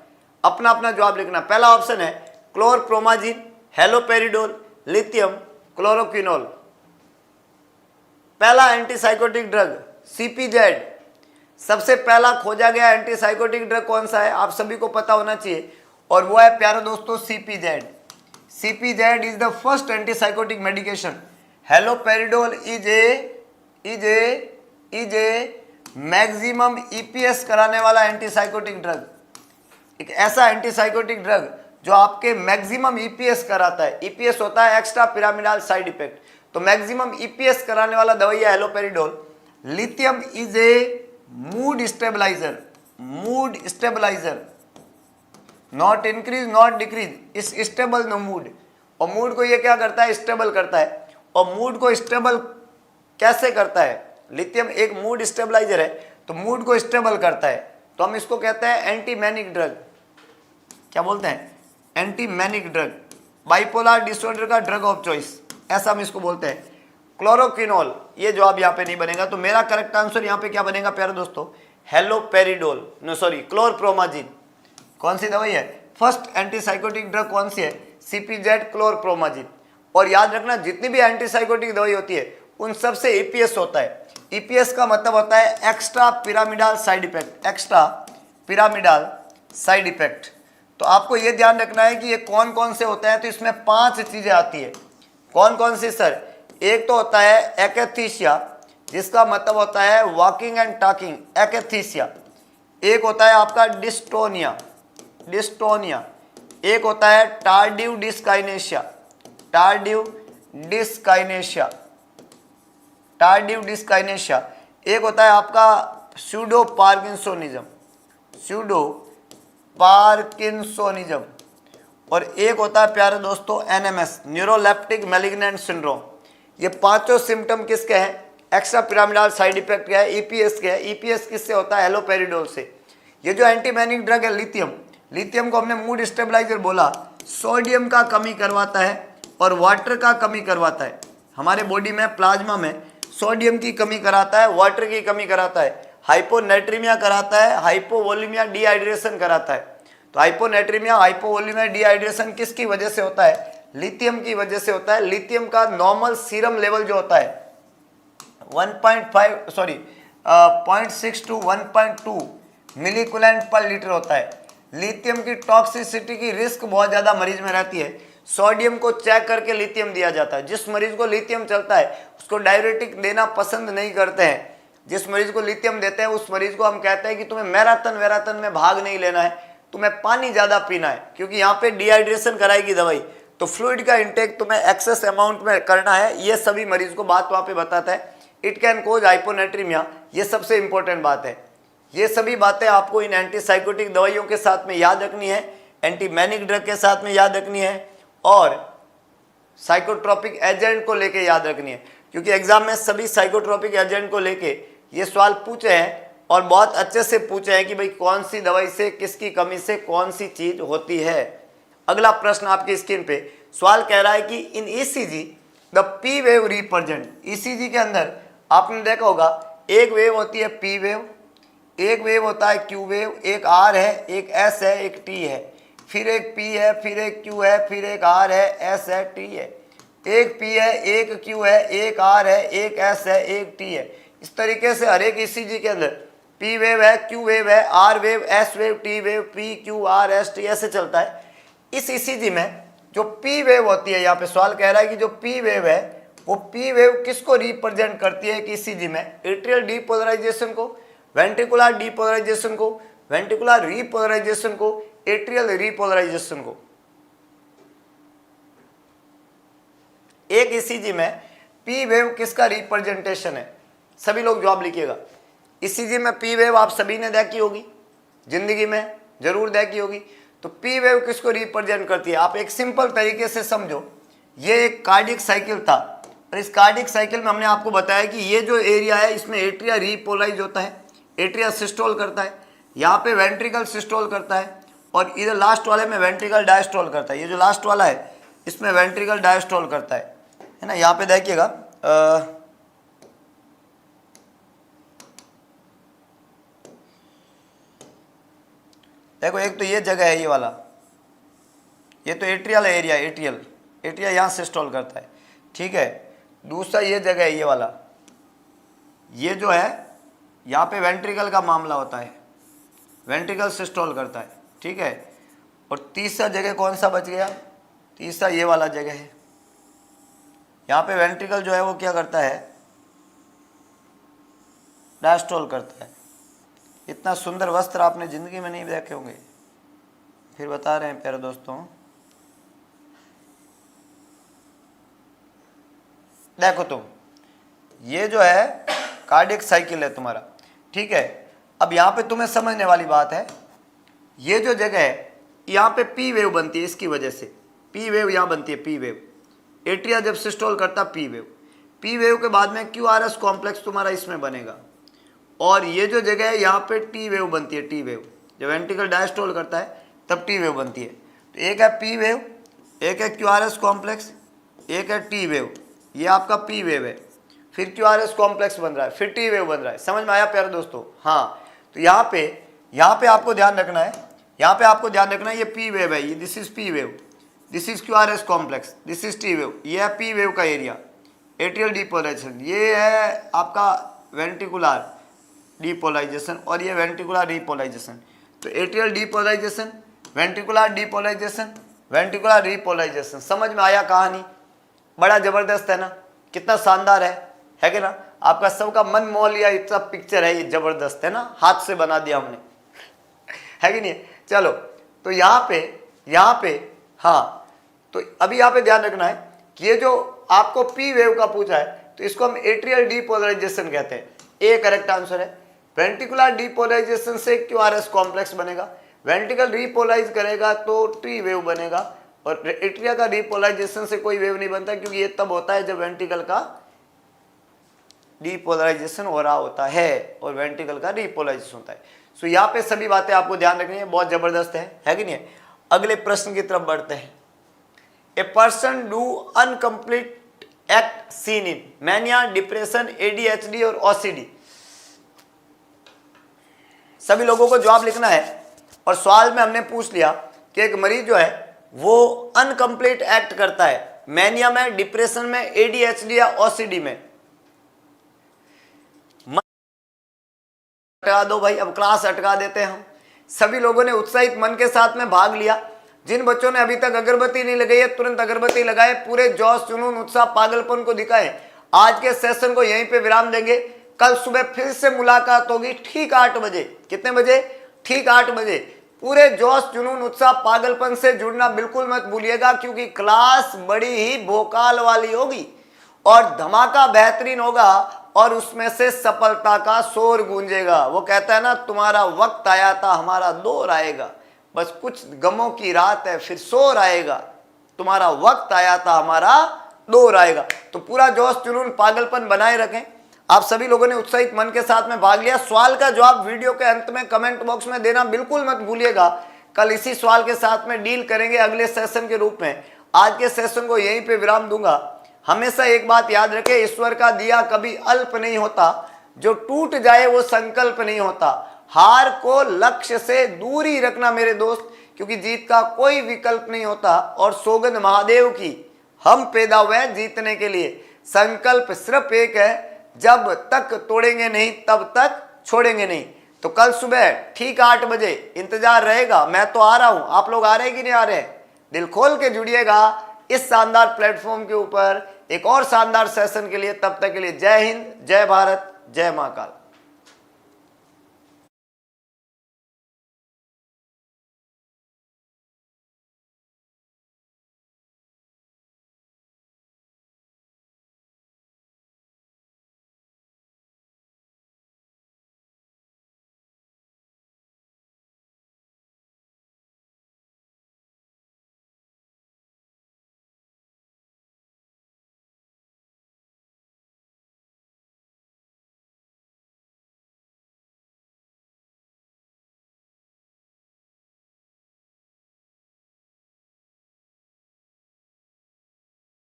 अपना अपना जवाब लिखना। पहला ऑप्शन है क्लोरप्रोमाजिन, हेलोपेरिडोल, लिथियम, क्लोरोक्विनोल। पहला एंटीसाइकोटिक ड्रग CPZ, सबसे पहला खोजा गया एंटीसाइकोटिक ड्रग कौन सा है, आप सभी को पता होना चाहिए, और वो है प्यारे दोस्तों CPZ। CPZ is the first antipsychotic medication. Haloperidol is a maximum EPS कराने वाला एंटीसाइकोटिक ड्रग, एक ऐसा एंटीसाइकोटिक ड्रग जो आपके मैक्सिमम EPS कराता है। EPS होता है एक्स्ट्रा पिरामिडल साइड इफेक्ट, तो मैक्सिमम EPS कराने वाला दवाई है haloperidol. Lithium is a mood stabiliser, not increase not decrease, is stable no mood, और मूड को ये क्या करता है, स्टेबल करता है। और मूड को स्टेबल कैसे करता है, लिथियम एक मूड स्टेबलाइजर है, तो मूड को स्टेबल करता है, तो हम इसको कहते हैं एंटी मैनिक ड्रग। क्या बोलते हैं, anti manic drug, bipolar disorder का ड्रग ऑफ चॉइस, ऐसा हम इसको बोलते हैं। क्लोरोक्विनोल, ये जवाब यहाँ पे नहीं बनेगा, तो मेरा करेक्ट आंसर यहाँ पे क्या बनेगा प्यारे दोस्तों, हेलोपेरिडोल, नो सॉरी क्लोरप्रोमाजिन। कौन सी दवाई है, फर्स्ट एंटीसाइकोटिक ड्रग कौन सी है, CPZ क्लोरप्रोमाजिन। और याद रखना जितनी भी एंटीसाइकोटिक दवाई होती है उन सब से EPS होता है। EPS का मतलब होता है extra pyramidal side effect, extra pyramidal side effect. तो आपको ये ध्यान रखना है कि ये कौन कौन से होते हैं, तो इसमें 5 चीजें आती है। कौन कौन सी सर, एक तो होता है एकैस्थीसिया, जिसका मतलब होता है वॉकिंग एंड टॉकिंग, एकैस्थीसिया। एक होता है आपका डिस्टोनिया, एक होता है टार्डिव डिस्काइनेशिया, एक होता है आपका स्यूडो पार्किंसोनिज्म, और एक होता है प्यारे दोस्तों NMS, न्यूरोलेप्टिक मैलिग्नेंट सिंड्रोम। ये पांचों सिम्टम किसके हैं, एक्स्ट्रा पिरामिडल साइड इफेक्ट के है, EPS के है। EPS किससे होता है, हेलोपेरिडोल से। ये जो एंटीमैनिक ड्रग है लिथियम को हमने मूड स्टेबलाइजर बोला, सोडियम का कमी करवाता है और वाटर का कमी करवाता है। हमारे बॉडी में प्लाज्मा में सोडियम की कमी कराता है, वाटर की कमी कराता है, हाइपोनेट्रीमिया कराता है, हाइपोवोलीमिया डिहाइड्रेशन कराता है। तो हाइपोनेट्रीमिया हाइपोवोलीमिया डिहाइड्रेशन किसकी वजह से होता है, लिथियम की वजह से होता है। लिथियम का नॉर्मल सीरम लेवल जो होता है 0.6 टू 1.2 मिलीकुलेंट पर लीटर होता है। लिथियम की टॉक्सिसिटी की रिस्क बहुत ज़्यादा मरीज में रहती है। सोडियम को चेक करके लिथियम दिया जाता है। जिस मरीज को लिथियम चलता है उसको डायरेटिक देना पसंद नहीं करते हैं। जिस मरीज को लिथियम देते हैं उस मरीज को हम कहते हैं कि तुम्हें मैराथन में भाग नहीं लेना है, तुम्हें पानी ज़्यादा पीना है, क्योंकि यहाँ पे डिहाइड्रेशन कराएगी दवाई। तो फ्लूइड का इंटेक तुम्हें एक्सेस अमाउंट में करना है, ये सभी मरीज को बात वहाँ पे बताता है। इट कैन कोज हाइपोनेट्रीमिया, ये सबसे इंपॉर्टेंट बात है। ये सभी बातें आपको इन एंटीसाइकोटिक दवाइयों के साथ में याद रखनी है, एंटीमैनिक ड्रग के साथ में याद रखनी है, और साइकोट्रोपिक एजेंट को लेके याद रखनी है, क्योंकि एग्जाम में सभी साइकोट्रोपिक एजेंट को लेके ये सवाल पूछे हैं और बहुत अच्छे से पूछे हैं कि भाई कौन सी दवाई से किसकी कमी से कौन सी चीज होती है। अगला प्रश्न आपकी स्क्रीन पे सवाल कह रहा है कि इन ECG the P wave represent. ECG के अंदर आपने देखा होगा एक वेव होती है P वेव, एक वेव होता है Q वेव, एक R है, एक S है, एक T है, फिर एक P है, फिर एक Q है, फिर एक R है, S है, T है, एक P है, एक Q है, एक R है, एक S है, एक T है। इस तरीके से हर एक ECG के अंदर P वेव है, Q वेव है, R wave, S wave, T wave, P Q R S T ऐसे चलता है। इस ECG में जो P वेव होती है, यहाँ पे सवाल कह रहा है कि जो P वेव है वो P वेव किसको रिप्रेजेंट करती है कि ECG में, एट्रियल डीपोलराइजेशन को, वेंट्रिकुलर डीपोलराइजेशन को, वेंट्रिकुलर रीपोलराइजेशन को, एट्रियल रीपोलराइजेशन को। एक ECG में P वेव किसका रिप्रेजेंटेशन है, सभी लोग जवाब लिखिएगा। ECG में P वेव आप सभी ने देखी होगी, जिंदगी में जरूर देखी होगी। तो P वेव किसको रिप्रेजेंट करती है, आप एक सिंपल तरीके से समझो। ये एक कार्डियक साइकिल था और इस कार्डियक साइकिल में हमने आपको बताया कि ये जो एरिया है इसमें एट्रिया रीपोलराइज होता है, एट्रिया सिस्टोल करता है, यहाँ पे वेंट्रिकल सिस्टोल करता है, और इधर लास्ट वाले में वेंट्रिकल डायस्टोल करता है। ये जो लास्ट वाला है इसमें वेंट्रिकल डायस्टोल करता है ना। यहाँ पे देखिएगा देखो, एक तो ये जगह है, ये वाला, ये तो एट्रियल एरिया, एट्रिया यहाँ सिस्टोल करता है, ठीक है। दूसरा ये जगह है, ये वाला, ये जो है यहाँ पे वेंट्रिकल का मामला होता है, वेंट्रिकल सिस्टोल करता है, ठीक है। और तीसरा जगह कौन सा बच गया, तीसरा ये वाला जगह है, यहाँ पे वेंट्रिकल जो है वो क्या करता है, डायस्टोल करता है। इतना सुंदर वस्त्र आपने जिंदगी में नहीं देखे होंगे, फिर बता रहे हैं प्यारे दोस्तों। देखो तुम, ये जो है कार्डियक साइकिल है तुम्हारा, ठीक है। अब यहाँ पे तुम्हें समझने वाली बात है, ये जो जगह है यहाँ पे पी वेव बनती है, इसकी वजह से पी वेव यहाँ बनती है, पी वेव। एट्रिया जब सिस्टोल करता पी वेव, पी वेव के बाद में क्यू आर एस कॉम्प्लेक्स तुम्हारा इसमें बनेगा, और ये जो जगह है यहाँ पे टी वेव बनती है, टी वेव। जब वेंट्रिकल डायस्टोल करता है तब टी वेव बनती है। तो एक है पी वेव, एक है क्यू आर एस कॉम्प्लेक्स, एक है टी वेव। ये आपका पी वेव है, फिर क्यू आर एस कॉम्प्लेक्स बन रहा है, फिर टी वेव बन रहा है। समझ में आया प्यारे दोस्तों? हाँ। तो यहाँ पे आपको ध्यान रखना है, यहाँ पे आपको ध्यान रखना है, ये पी वेव है, ये this is P wave, this is Q R S complex, this is T wave. ये है पी वेव का एरिया, एट्रियल डीपोलराइजेशन। ये है आपका वेंट्रिकुलर डीपोलराइजेशन, और ये वेंट्रिकुलर रिपोलराइजेशन। तो atrial depolarisation, ventricular depolarisation, ventricular repolarisation. समझ में आया कहानी? बड़ा जबरदस्त है ना, कितना शानदार है कि ना? आपका सबका मन मोह लिया, इतना पिक्चर है, ये जबरदस्त है ना, हाथ से बना दिया हमने, है कि नहीं? चलो, तो यहाँ पे हाँ, तो अभी यहाँ पे ध्यान रखना है कि ये जो आपको पी वेव का पूछा है, तो इसको हम एट्रियल डीपोलराइजेशन कहते हैं। ए करेक्ट आंसर है। वेंट्रिकुलर डीपोलराइजेशन से क्यू आर एस कॉम्प्लेक्स बनेगा, वेंट्रिकल रिपोलराइज करेगा तो टी वेव बनेगा, और एट्रिया का रिपोलराइजेशन से कोई वेव नहीं बनता, क्योंकि ये तब होता है जब वेंट्रिकल का डीपोलराइजेशन हो रहा होता है और वेंट्रिकल का रिपोलराइजेशन होता है। सो यहाँ पे सभी बातें आपको ध्यान रखनी है, बहुत जबरदस्त है कि नहीं है? अगले प्रश्न की तरफ बढ़ते हैं। A person do incomplete act seen in mania, depression, ADHD और ओसीडी। सभी लोगों को जवाब लिखना है, और सवाल में हमने पूछ लिया कि एक मरीज जो है वो अनकम्प्लीट एक्ट करता है मैनिया में, डिप्रेशन में, एडीएचडी या ओसीडी में। अटका दो भाई, अब क्लास अटका देते हैं हम। सभी लोगों ने उत्साहित मन के साथ में भाग लिया। जिन बच्चों ने अभी तक अगरबत्ती नहीं लगाई है, तुरंत अगरबत्ती लगाए, पूरे जोश, जुनून, उत्साह, पागलपन को दिखाए। आज के सेशन को यहीं पे विराम देंगे। कल सुबह फिर से मुलाकात होगी ठीक 8 बजे। कितने बजे? ठीक 8 बजे। पूरे जोश, जुनून, उत्साह, पागलपन से जुड़ना बिल्कुल मत भूलिएगा, क्योंकि क्लास बड़ी ही भोकाल वाली होगी और धमाका बेहतरीन होगा, और उसमें से सफलता का शोर गूंजेगा। वो कहता है ना, तुम्हारा वक्त आया था, हमारा दौर आएगा। बस कुछ गमों की रात है, फिर शोर आएगा। तुम्हारा वक्त आया था, हमारा दौर आएगा। तो पूरा जोश, जुनून, पागलपन बनाए रखें। आप सभी लोगों ने उत्साहित मन के साथ में भाग लिया। सवाल का जवाब वीडियो के अंत में कमेंट बॉक्स में देना बिल्कुल मत भूलिएगा। कल इसी सवाल के साथ में डील करेंगे अगले सेशन के रूप में। आज के सेशन को यहीं पे विराम दूंगा। हमेशा एक बात याद रखें, ईश्वर का दिया कभी अल्प नहीं होता, जो टूट जाए वो संकल्प नहीं होता। हार को लक्ष्य से दूर ही रखना मेरे दोस्त, क्योंकि जीत का कोई विकल्प नहीं होता। और सौगंध महादेव की, हम पैदा हुए जीतने के लिए। संकल्प सिर्फ एक है, जब तक तोड़ेंगे नहीं तब तक छोड़ेंगे नहीं। तो कल सुबह ठीक 8 बजे इंतजार रहेगा। मैं तो आ रहा हूं, आप लोग आ रहे हैं कि नहीं आ रहे? दिल खोल के जुड़िएगा इस शानदार प्लेटफॉर्म के ऊपर एक और शानदार सेशन के लिए। तब तक के लिए जय हिंद, जय भारत, जय महाकाल।